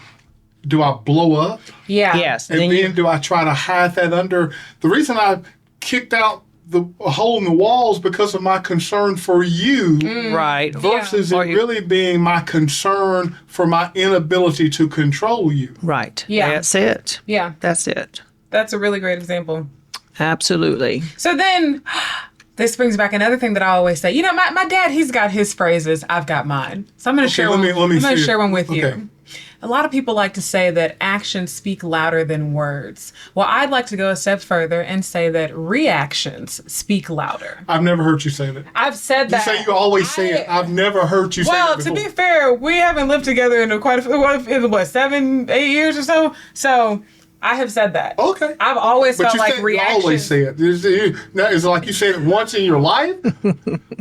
Do I blow up? Yeah. Yes. And then do I try to hide that under? The reason I kicked out a hole in the walls because of my concern for you, right? Versus it really being my concern for my inability to control you. Right. Yeah. That's it. Yeah. That's it. That's a really great example. Absolutely. So then, this brings back another thing that I always say. My dad, he's got his phrases. I've got mine. So I'm going to share one. I'm going to share one with you. A lot of people like to say that actions speak louder than words. Well, I'd like to go a step further and say that reactions speak louder. I've never heard you say that. I've said that. You say you always say it. I've never heard you say that before. Well, to be fair, we haven't lived together in quite 7, 8 years or so. So I have said that. Okay. I've always felt like reactions. You always say it. Is it like you said it once in your life?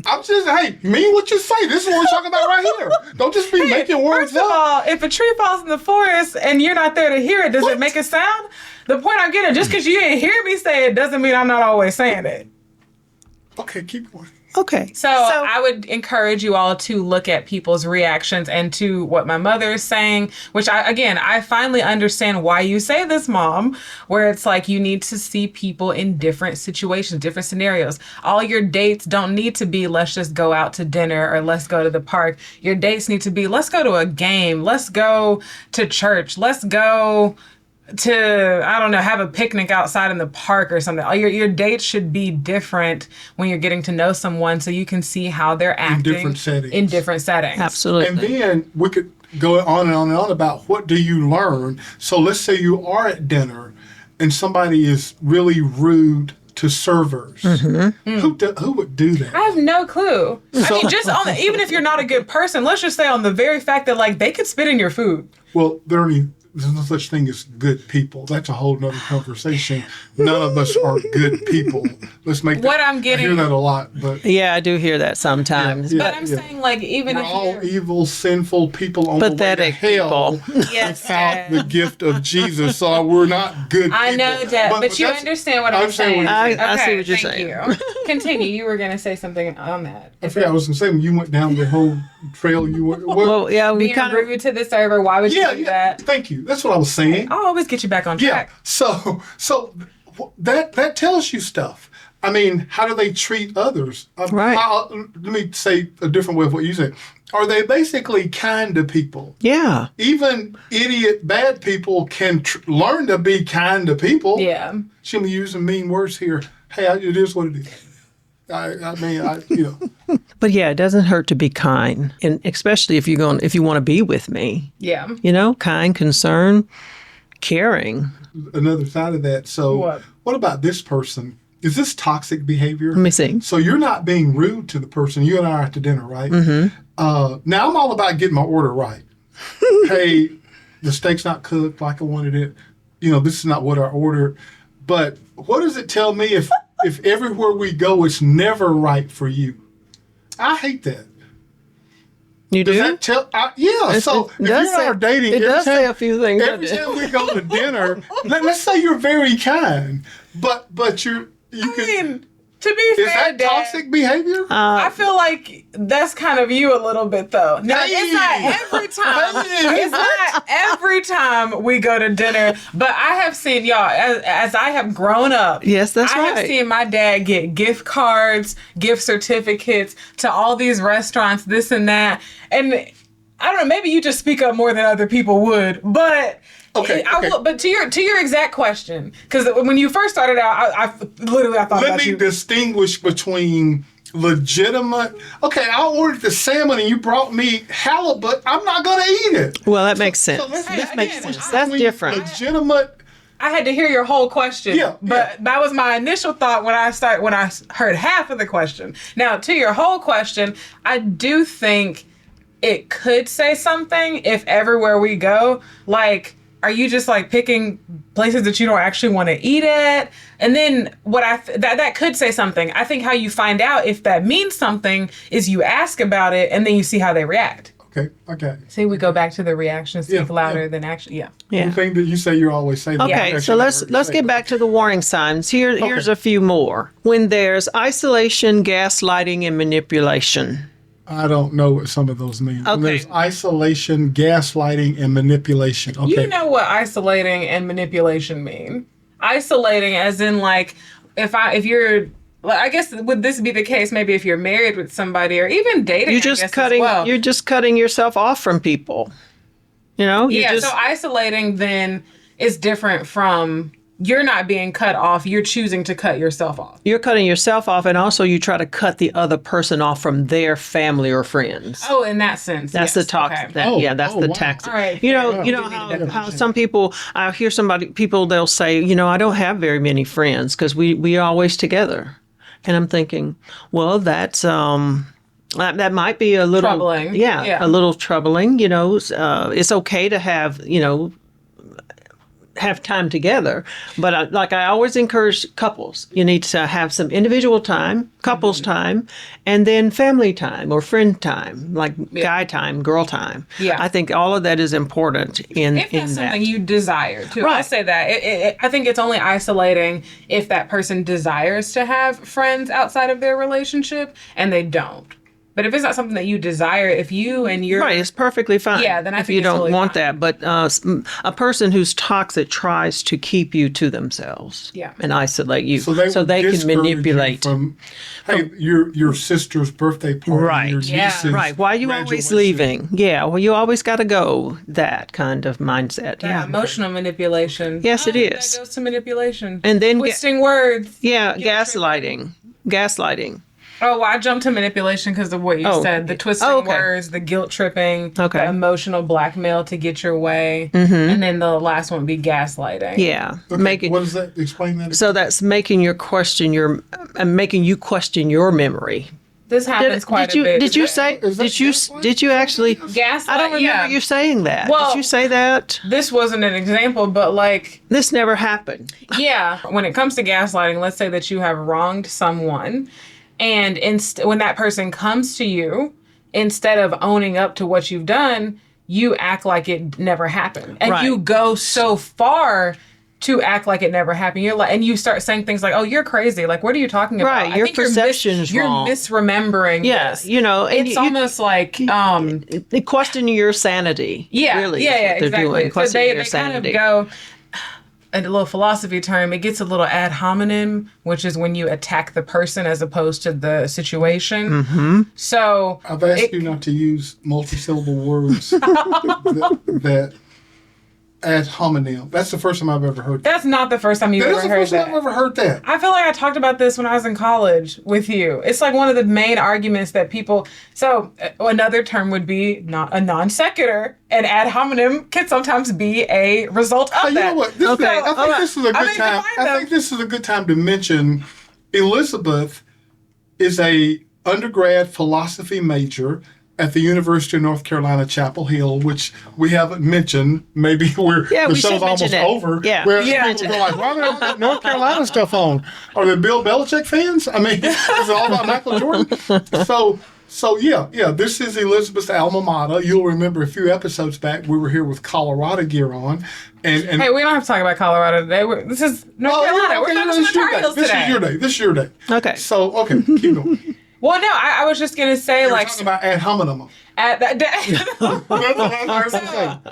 I'm just, mean what you say. This is what we're talking about right here. Don't just be making words up. First of all, if a tree falls in the forest and you're not there to hear it, does it make a sound? The point I'm getting, just because you didn't hear me say it doesn't mean I'm not always saying it. Okay, keep going. Okay. So I would encourage you all to look at people's reactions and to what my mother is saying, which I finally understand why you say this, Mom, where it's like you need to see people in different situations, different scenarios. All your dates don't need to be, let's just go out to dinner or let's go to the park. Your dates need to be, let's go to a game. Let's go to church. Let's go to, I don't know, have a picnic outside in the park or something. Your dates should be different when you're getting to know someone, so you can see how they're acting in different settings. Absolutely. And then we could go on and on and on about what do you learn. So let's say you are at dinner and somebody is really rude to servers. Who would do that? I have no clue. I mean, just even if you're not a good person, let's just say on the very fact that like they could spit in your food. Well, there's no such thing as good people. That's a whole nother conversation. None of us are good people. Let's make that. What I'm getting, I hear that a lot, but Yeah, I do hear that sometimes. Yeah, but I'm saying like even we're if all you're evil, sinful people on Pathetic the way to hell people. yes, without the gift of Jesus. So we're not good people. I know that, but you that's- understand what I'm saying. I see what you're thank saying. You. Continue. You were gonna say something on that. I forgot I was going to say, when you went down the whole trail, you went. Well, yeah, we Being kind of. rude to the server. Why would you do that? Thank you. That's what I was saying. I'll always get you back on Yeah. track. So that tells you stuff. I mean, how do they treat others? Right. Let me say a different way of what you said. Are they basically kind to people? Yeah. Even idiot bad people can learn to be kind to people. Yeah. Shouldn't be using mean words here. Hey, it is what it is. I mean, But yeah, it doesn't hurt to be kind, and especially if you want to be with me. Yeah. You know, kind, concerned, caring. another side of that. So what about this person? Is this toxic behavior? Let me see. So you're not being rude to the person. You and I are at the dinner, right? Mm-hmm. Now I'm all about getting my order right. Hey, the steak's not cooked like I wanted it. You know, this is not what I ordered. But what does it tell me if everywhere we go, it's never right for you? I hate that. You do? Does that tell? Yeah. So if you and I are dating, it does say a few things. every time we go to dinner, let's say you're very kind, but you can. To be Is fair, that Dad, toxic behavior? I feel like that's kind of you a little bit, though. Now, it's not every time. It's not every time we go to dinner, but I have seen, y'all, as I have grown up. Yes, that's I right. have seen my dad get gift cards, gift certificates to all these restaurants, this and that. And I don't know, maybe you just speak up more than other people would, but... Okay. But to your exact question, because when you first started out, I literally thought Let about me you. distinguish between legitimate. Okay, I ordered the salmon and you brought me halibut. I'm not going to eat it. Well, that makes sense. let's- That makes again, sense. That's Between different. Legitimate. I had to hear your whole question. Yeah, But that was my initial thought when I heard half of the question. Now, to your whole question, I do think it could say something if everywhere we go, like, are you just like picking places that you don't actually want to eat at? And then that could say something. I think how you find out if that means something is you ask about it and then you see how they react. Okay. See, we go back to the reactions speak louder yeah. than action. Yeah. Yeah. The thing that you say you always say. Okay, so let's get back to the warning signs. Here's a few more. When there's isolation, gaslighting, and manipulation. I don't know what some of those mean. Okay. There's isolation, gaslighting, and manipulation. Okay. You know what isolating and manipulation mean? Isolating as in like if you're I guess would this be the case maybe if you're married with somebody or even dating? You're just cutting yourself off from people. You know? So isolating then is different from you're not being cut off, you're choosing to cut yourself off. You're cutting yourself off, and also you try to cut the other person off from their family or friends. Oh, in that sense. That's yes. the toxic. Okay. That's the wow. toxic. All right. You Fair. know how some people. I hear people they'll say, I don't have very many friends because we are always together, and I'm thinking, well, that's that might be a little troubling. Yeah, a little troubling. It's okay to have time together, but I always encourage couples, you need to have some individual time, couples time, and then family time or friend time, like guy time, girl time. Yeah. I think all of that is important in if that's something you desire too. Right. I say that. I think it's only isolating if that person desires to have friends outside of their relationship and they don't. But if it's not something that you desire, if you and your Right, it's perfectly fine. Yeah, then I if think you it's don't totally want fine. that. But a person who's toxic tries to keep you to themselves, Yeah. and isolate you, So so they they would can discourage you manipulate. from, hey, your sister's birthday party, Right. your Yeah. niece's Right. Why are you always graduation. leaving? Yeah. Well, you always got to go. That kind of mindset. Yeah, Yeah. emotional manipulation. Yes, it That is. goes to manipulation. And then twisting words. Yeah. Guilt Gaslighting. Gaslighting. Oh, well, I jumped to manipulation because of what you Oh, said. The twisting okay. words, the guilt tripping, Okay. the emotional blackmail to get your way. And then the last one would be gaslighting. Yeah. Okay, Making. what is that? Explain that. So that's making you question your memory. This happens quite a bit. Did you say? Is that Did you actually? Gaslight? I don't remember yeah. you saying that. Well- Did you say that? This wasn't an example, but like, This never happened. yeah, when it comes to gaslighting, let's say that you have wronged someone, and when that person comes to you, instead of owning up to what you've done, you act like it never happened, and Right. you go so far to act like it never happened. You're like, and you start saying things like, "Oh, you're crazy. Like, what are you talking about? Right, I your think you're perception's wrong." You're misremembering Yeah, this." you know, and It's almost like questioning your sanity. yeah, really, yeah, is yeah, what they're exactly. doing. So Questioning they your kind sanity. of go a little philosophy term. It gets a little ad hominem, which is when you attack the person as opposed to the situation. Mm-hmm. So I've asked you not to use multisyllable words that ad hominem. That's the first time I've ever heard that. that's not the first time you've That is ever the heard first time that. I've ever heard that. I feel like I talked about this when I was in college with you. It's like one of the main arguments that people. So another term would be not a non sequitur, and ad hominem can sometimes be a result of You that. know what? This Okay. I think this is a I good mean, time. define I them. think this is a good time to mention Elizabeth is a undergrad philosophy major at the University of North Carolina, Chapel Hill, which we haven't mentioned. Maybe Yeah, the we should show's almost mention it. over. Yeah. Where Yeah. people go like, why are they all that North Carolina stuff on? Are they Bill Belichick fans? I mean, is it all about Michael Jordan? So yeah, this is Elizabeth's alma mater. You'll remember a few episodes back, we were here with Colorado gear on. And Hey, we don't have to talk about Colorado today. This is North Carolina. We're talking this about Tar Heels This today. is your day. This is your day. Okay. So, okay, keep going. Well, no, I was just gonna say We're like talking about ad hominem. at that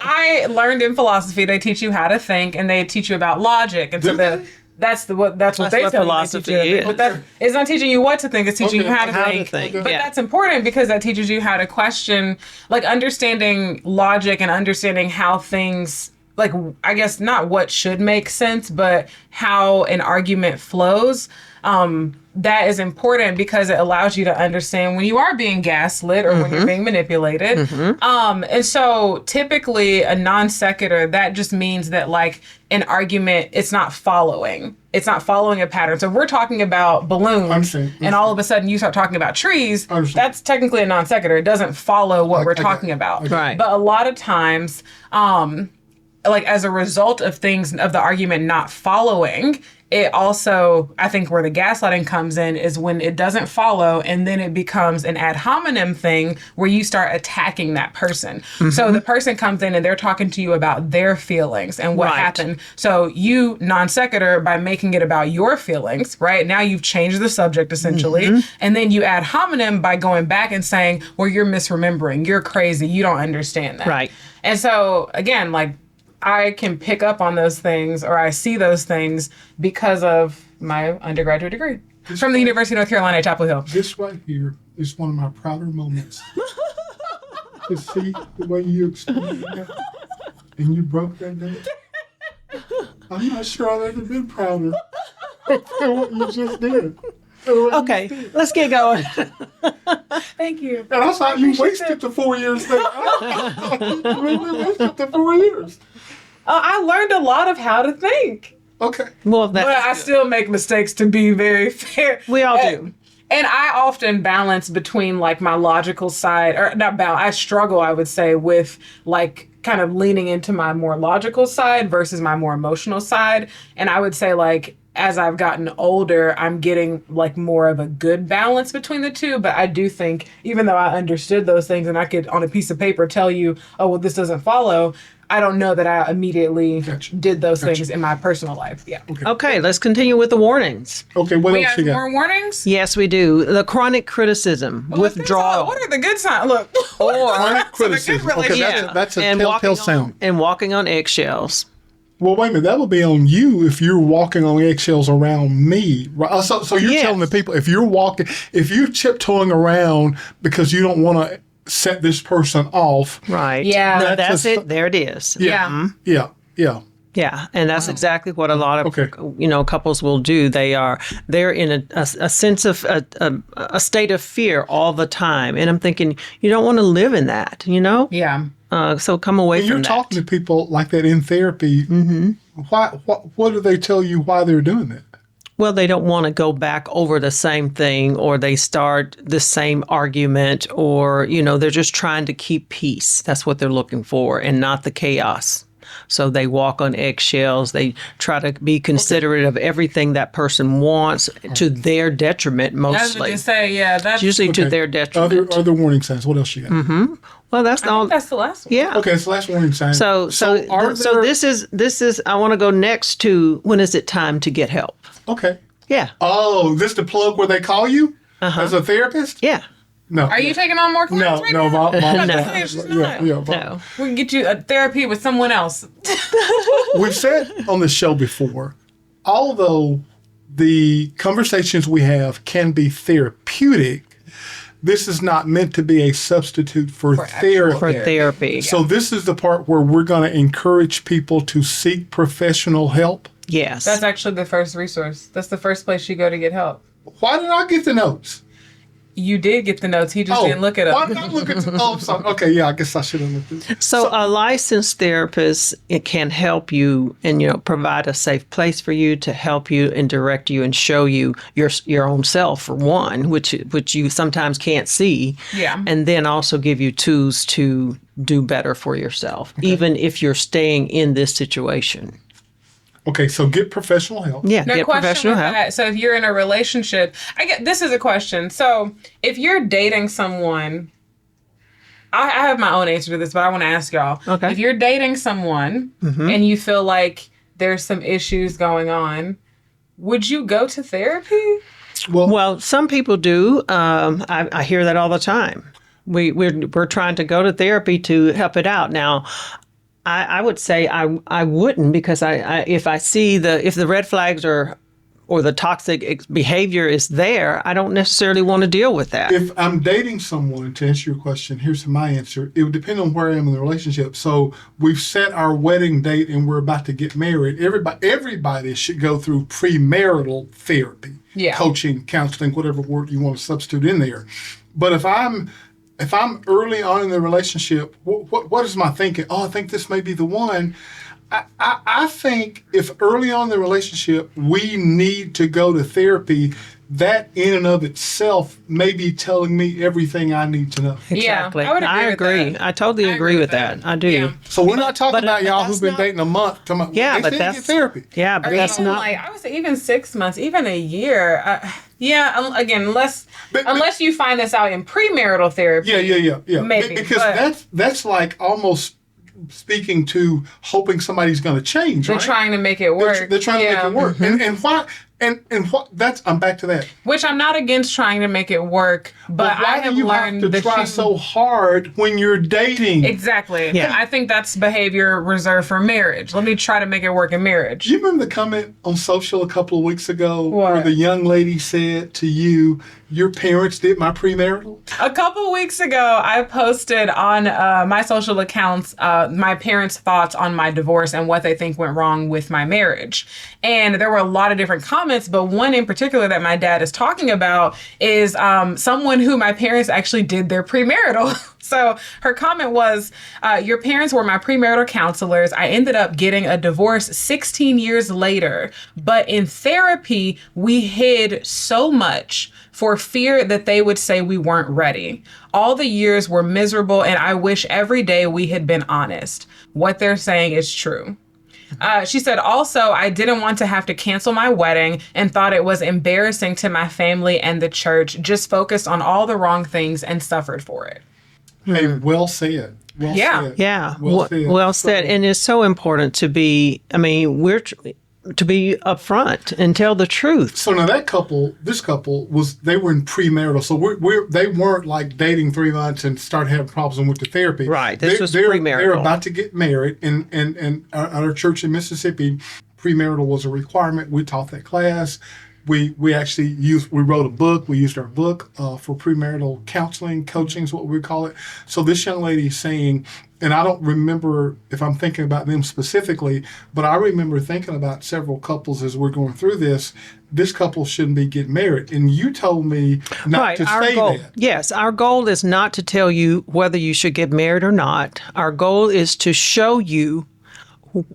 I learned in philosophy they teach you how to think and they teach you about logic, and so Do they? that's what That's they what tell you philosophy they teach you. is. But that, it's not teaching you what to think; it's teaching Okay, you how to how to think. think, But yeah. that's important because that teaches you how to question, like understanding logic and understanding how things. Like, I guess not what should make sense, but how an argument flows. That is important because it allows you to understand when you are being gaslit or when you're being manipulated. And so typically a non sequitur, that just means that like an argument, it's not following. It's not following a pattern. So if we're talking about balloons Understand. and all of a sudden you start talking about trees, Understand. that's technically a non sequitur. It doesn't follow what we're Okay. talking about. Okay. Right. But a lot of times, like as a result of things of the argument not following, it also, I think where the gaslighting comes in is when it doesn't follow and then it becomes an ad hominem thing where you start attacking that person. So the person comes in and they're talking to you about their feelings and what Right. happened. So you non sequitur by making it about your feelings, right? Now you've changed the subject essentially. And then you ad hominem by going back and saying, well, you're misremembering, you're crazy, you don't understand that. Right. And so again, like I can pick up on those things or I see those things because of my undergraduate degree from the University of North Carolina at Chapel Hill. This right here is one of my prouder moments. To see the way you explained that and you broke that down. I'm not sure I've ever been prouder than what you just did. Okay, let's get going. Thank you. And I thought you wasted the 4 years there. You really wasted the 4 years. I learned a lot of how to think. Okay. Well, But I that's still make mistakes, to be very fair. We all do. And I often balance between like my logical side, or not balance, I struggle, I would say, with like kind of leaning into my more logical side versus my more emotional side. And I would say like as I've gotten older, I'm getting like more of a good balance between the two. But I do think, even though I understood those things and I could on a piece of paper tell you, oh, well, this doesn't follow, I don't know that I immediately did those things in my personal life. Yeah. Okay, let's continue with the warnings. Okay, what We else got you got? more warnings? Yes, we do. The chronic criticism, withdrawal. What are the good signs? Look. Chronic criticism. Okay, Yeah. that's a And telltale walking sound. and walking on eggshells. Well, wait a minute. That would be on you if you're walking on eggshells around me. Right? So you're Yes. telling the people if you're tiptoeing around because you don't want to set this person off. Right. Yeah. No, That's that's a- it. There it is. Yeah. Yeah. Yeah, and that's exactly what a lot of Okay. couples will do. They're in a sense of a state of fear all the time, and I'm thinking you don't want to live in that, Yeah. So come away When from you're that. talking to people like that in therapy, what do they tell you why they're doing that? Well, they don't want to go back over the same thing, or they start the same argument, or they're just trying to keep peace. That's what they're looking for, and not the chaos. So they walk on eggshells. They try to be considerate of everything that person wants to their detriment, I was mostly. going to say, yeah, that's Usually to their detriment. Other warning signs. What else you got? Well, that's all. that's the last one. Yeah. Okay, it's the last warning sign. So this is. I want to go next to when is it time to get help? Okay. Yeah. Oh, this the plug where they call you as a therapist? Yeah. No. Are you taking on more clients right no, now? mom, No. yeah. No. We can get you a therapy with someone else. We've said on the show before, although the conversations we have can be therapeutic, this is not meant to be a substitute for therapy. For therapy. So this is the part where we're going to encourage people to seek professional help. Yes. That's actually the first resource. That's the first place you go to get help. Why did I get the notes? You did get the notes. He just didn't look at Why them. did I look at the I'm sorry. Okay, yeah, I guess I should have looked at it. So a licensed therapist, it can help you and provide a safe place for you to help you and direct you and show you your own self for one, which you sometimes can't see. Yeah. And then also give you tools to do better for yourself, even if you're staying in this situation. Okay, so get professional help. Yeah, Now, get question professional with help. that. So if you're in a relationship, this is a question. So if you're dating someone, I have my own answer to this, but I want to ask y'all. Okay. If you're dating someone and you feel like there's some issues going on, would you go to therapy? Well, some people do. I hear that all the time. We're trying to go to therapy to help it out. Now, I would say I wouldn't, because if I see if the red flags or the toxic behavior is there, I don't necessarily want to deal with that. If I'm dating someone, to answer your question, here's my answer. It would depend on where I am in the relationship. So we've set our wedding date and we're about to get married. Everybody should go through premarital therapy, coaching, counseling, whatever word you want to substitute in there. But if I'm early on in the relationship, what is my thinking? Oh, I think this may be the one. I think if early on in the relationship we need to go to therapy, that in and of itself may be telling me everything I need to know. Exactly. Yeah, I would agree with agree. that. I totally agree with that. I do. Yeah. So we're not talking about y'all that's who've been not- dating a month. Talking about, Yeah, they but still that's get therapy. Yeah, but Or that's even not. I would say even 6 months, even a year. Again, unless you find this out in premarital therapy. Yeah. Maybe, Because but- that's like almost speaking to hoping somebody's going to change. They're right? trying to make it work. They're trying to make it work. Mm-hmm. And why? And what? I'm back to that. Which I'm not against trying to make it work, but Why I have do you learned have to that try you so hard when you're dating? exactly. Yeah. I think that's behavior reserved for marriage. Let me try to make it work in marriage. Do you remember the comment on social a couple of weeks ago where What? the young lady said to you, "Your parents did my premarital"? A couple weeks ago, I posted on my social accounts my parents' thoughts on my divorce and what they think went wrong with my marriage. And there were a lot of different comments, but one in particular that my dad is talking about is someone who my parents actually did their premarital. So her comment was, your parents were my premarital counselors. I ended up getting a divorce 16 years later. But in therapy, we hid so much for fear that they would say we weren't ready. All the years were miserable, and I wish every day we had been honest. What they're saying is true. She said, also, I didn't want to have to cancel my wedding and thought it was embarrassing to my family and the church, just focused on all the wrong things and suffered for it. Hey, well said. Well Yeah. said. Yeah, Well said. well said. And it's so important to be, to be upfront and tell the truth. So now this couple they were in premarital. So they weren't like dating 3 months and start having problems and went to therapy. Right. This was They're premarital. about to get married, and our church in Mississippi, premarital was a requirement. We taught that class. We actually we wrote a book. We used our book for premarital counseling, coaching is what we call it. So this young lady is saying, and I don't remember if I'm thinking about them specifically, but I remember thinking about several couples as we're going through this. This couple shouldn't be getting married. And you told me not to say that. Yes, our goal is not to tell you whether you should get married or not. Our goal is to show you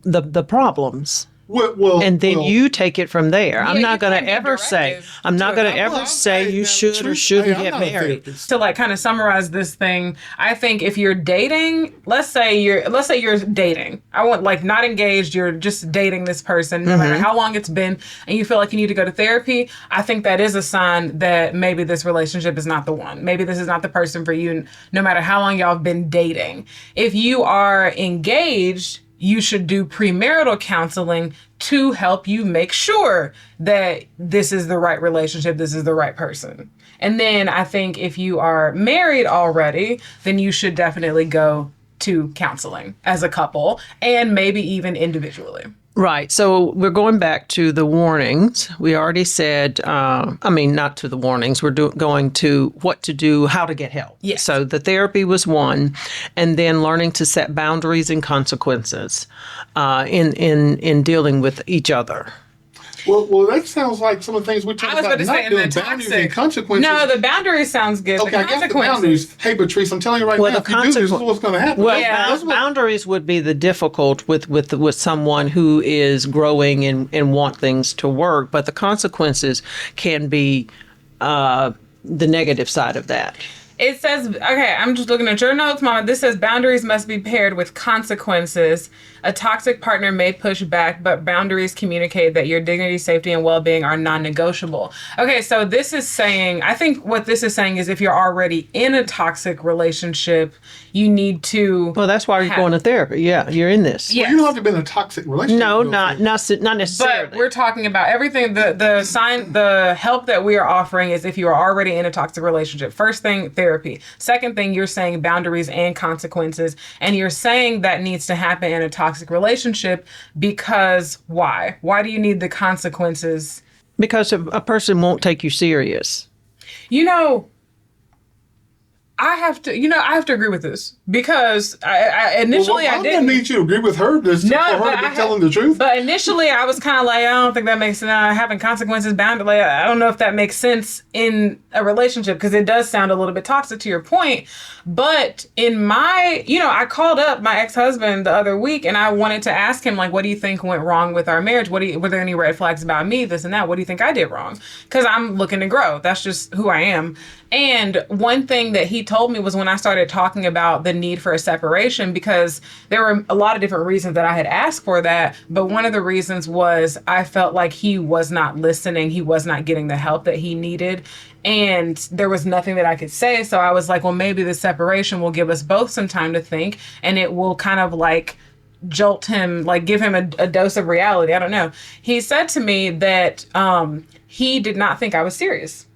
the problems. And then you take it from there. I'm not going to ever say you should or shouldn't get married. To like kind of summarize this thing, I think if you're dating, let's say you're dating. I want like not engaged, you're just dating this person, no matter how long it's been, and you feel like you need to go to therapy. I think that is a sign that maybe this relationship is not the one. Maybe this is not the person for you, no matter how long y'all have been dating. If you are engaged, you should do premarital counseling to help you make sure that this is the right relationship, this is the right person. And then I think if you are married already, then you should definitely go to counseling as a couple and maybe even individually. Right. So we're going back to the warnings. We already said, not to the warnings. We're going to what to do, how to get help. Yes. So the therapy was one, and then learning to set boundaries and consequences in dealing with each other. Well, that sounds like some of the things we talked about. Not doing boundaries and consequences. No, the boundaries sounds good. Okay, I got the boundaries. Hey, but Teresa, I'm telling you right now, if you do this is what's going to happen. Well, boundaries would be the difficult with someone who is growing and want things to work, but the consequences can be the negative side of that. It says, okay, I'm just looking at your notes, Mama. This says boundaries must be paired with consequences. A toxic partner may push back, but boundaries communicate that your dignity, safety, and well-being are non-negotiable. Okay, so this is saying, I think what this is saying is if you're already in a toxic relationship, you need to... Well, that's why you're going to therapy. Yeah, you're in this. Well, you don't have to be in a toxic relationship. No, not necessarily. But we're talking about everything, the help that we are offering is if you are already in a toxic relationship. First thing, therapy. Second thing, you're saying boundaries and consequences. And you're saying that needs to happen in a toxic relationship because why? Why do you need the consequences? Because a person won't take you serious. I have to agree with this because I initially I didn't need you to agree with her. For her to be telling the truth. But initially I was kind of like, I don't think that makes sense. Having consequences bound. Like, I don't know if that makes sense in a relationship because it does sound a little bit toxic to your point. But in my, I called up my ex-husband the other week and I wanted to ask him, like, what do you think went wrong with our marriage? Were there any red flags about me, this and that? What do you think I did wrong? Because I'm looking to grow. That's just who I am. And one thing that he told me was when I started talking about the need for a separation, because there were a lot of different reasons that I had asked for that. But one of the reasons was I felt like he was not listening. He was not getting the help that he needed. And there was nothing that I could say. So I was like, well, maybe the separation will give us both some time to think and it will kind of like jolt him, like give him a dose of reality. I don't know. He said to me that he did not think I was serious.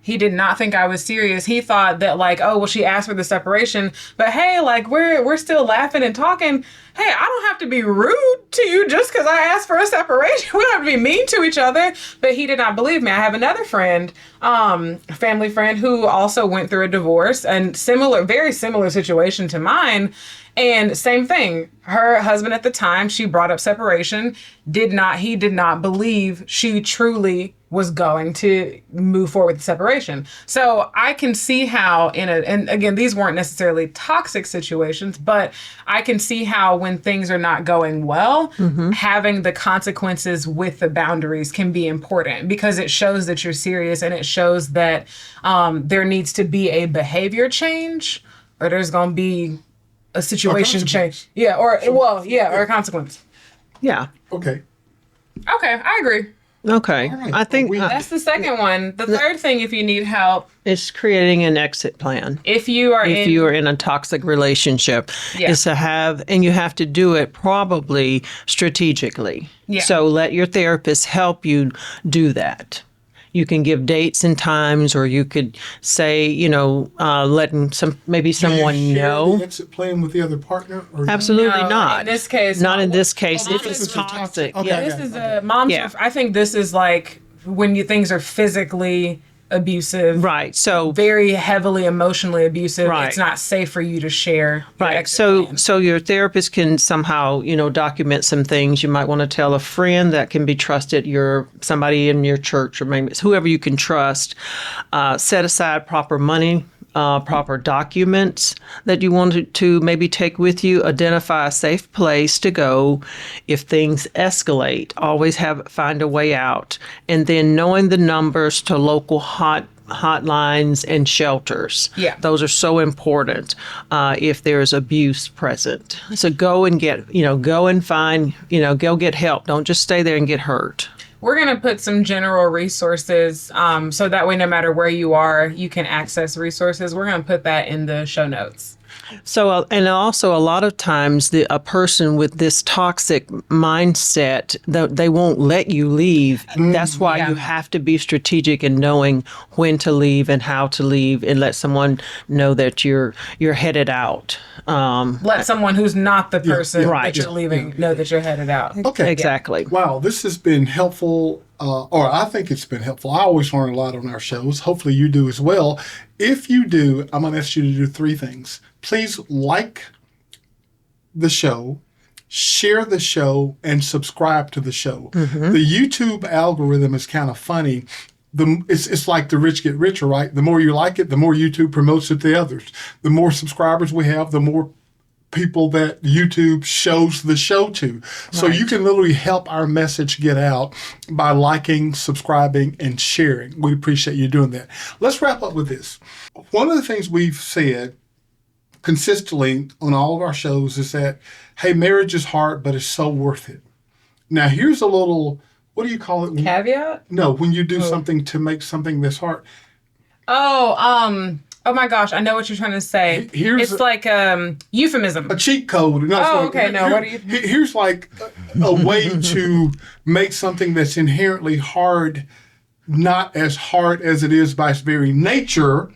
He did not think I was serious. He thought that like, oh, well, she asked for the separation, but hey, like we're still laughing and talking. Hey, I don't have to be rude to you just because I asked for a separation. We don't have to be mean to each other. But he did not believe me. I have another friend, family friend, who also went through a divorce and very similar situation to mine. And same thing. Her husband at the time, she brought up separation. He did not believe she truly was going to move forward with the separation. So I can see how and again, these weren't necessarily toxic situations, but I can see how when things are not going well, having the consequences with the boundaries can be important because it shows that you're serious and it shows that there needs to be a behavior change or there's going to be a situation change. Yeah, or a consequence. Yeah. Okay. Okay, I agree. Okay. right. I think That's the second one. The third thing, if you need help, it's creating an exit plan. if you are In a toxic relationship, Yeah. is to have, and you have to do it probably strategically. Yeah. So let your therapist help you do that. You can give dates and times, or you could say, letting someone Do you share know. the exit plan with the other partner? Or no? Absolutely No, not. in this case, Not in no. this case. Well, If this it's is toxic. Okay. Yeah. this is a mom's. Yeah. I think this is like when things are physically abusive, Right. So very heavily emotionally abusive. Right. It's not safe for you to share. Your right. exit So plan. so your therapist can somehow, document some things. You might want to tell a friend that can be trusted, somebody in your church, or maybe it's whoever you can trust. Set aside proper money. Proper documents that you want to maybe take with you. Identify a safe place to go if things escalate. Always find a way out, and then knowing the numbers to local hotlines and shelters. Yeah. Those are so important if there's abuse present. So go and go get help. Don't just stay there and get hurt. We're going to put some general resources so that way, no matter where you are, you can access resources. We're going to put that in the show notes. So, and also a lot of times a person with this toxic mindset, they won't let you leave. That's why Yeah. you have to be strategic in knowing when to leave and how to leave, and let someone know that you're headed out. Let someone who's not the person Right. that you're leaving know that you're headed out. Okay. Exactly. Wow, this has been helpful, or I think it's been helpful. I always learn a lot on our shows. Hopefully you do as well. If you do, I'm going to ask you to do three things. Please like the show, share the show, and subscribe to the show. The YouTube algorithm is kind of funny. It's like the rich get richer, right? The more you like it, the more YouTube promotes it to others. The more subscribers we have, the more people that YouTube shows the show to. So you can literally help our message get out by liking, subscribing, and sharing. We appreciate you doing that. Let's wrap up with this. One of the things we've said consistently on all of our shows is that, hey, marriage is hard, but it's so worth it. Now, here's a little, what do you call it? Caveat? No, when you do something to make something this hard. Oh my gosh, I know what you're trying to say. Here's it's like euphemism. A cheat code. No, Oh, okay, no, what do you- Here's like a way to make something that's inherently hard, not as hard as it is by its very nature,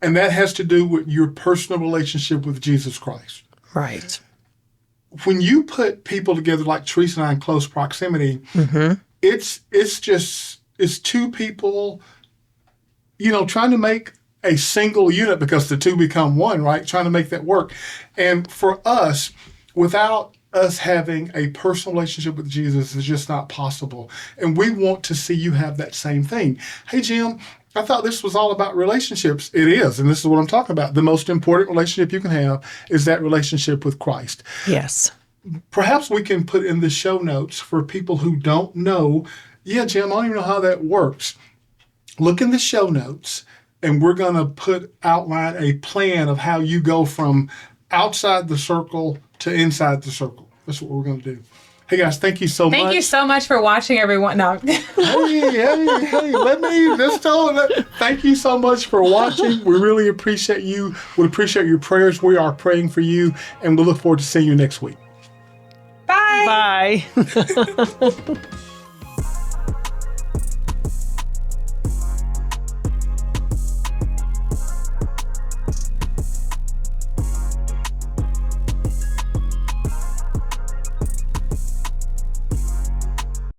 and that has to do with your personal relationship with Jesus Christ. Right. When you put people together like Teresa and I in close proximity, it's two people, trying to make a single unit because the two become one, right? Trying to make that work. And for us, without us having a personal relationship with Jesus, is just not possible. And we want to see you have that same thing. Hey, Jim, I thought this was all about relationships. It is, and this is what I'm talking about. The most important relationship you can have is that relationship with Christ. Yes. Perhaps we can put in the show notes for people who don't know, yeah, Jim, I don't even know how that works. Look in the show notes, and we're going to outline a plan of how you go from outside the circle to inside the circle. That's what we're going to do. Hey, guys, thank you so much. Thank you so much for watching, everyone. No. Hey, thank you so much for watching. We really appreciate you. We appreciate your prayers. We are praying for you, and we look forward to seeing you next week. Bye. Bye.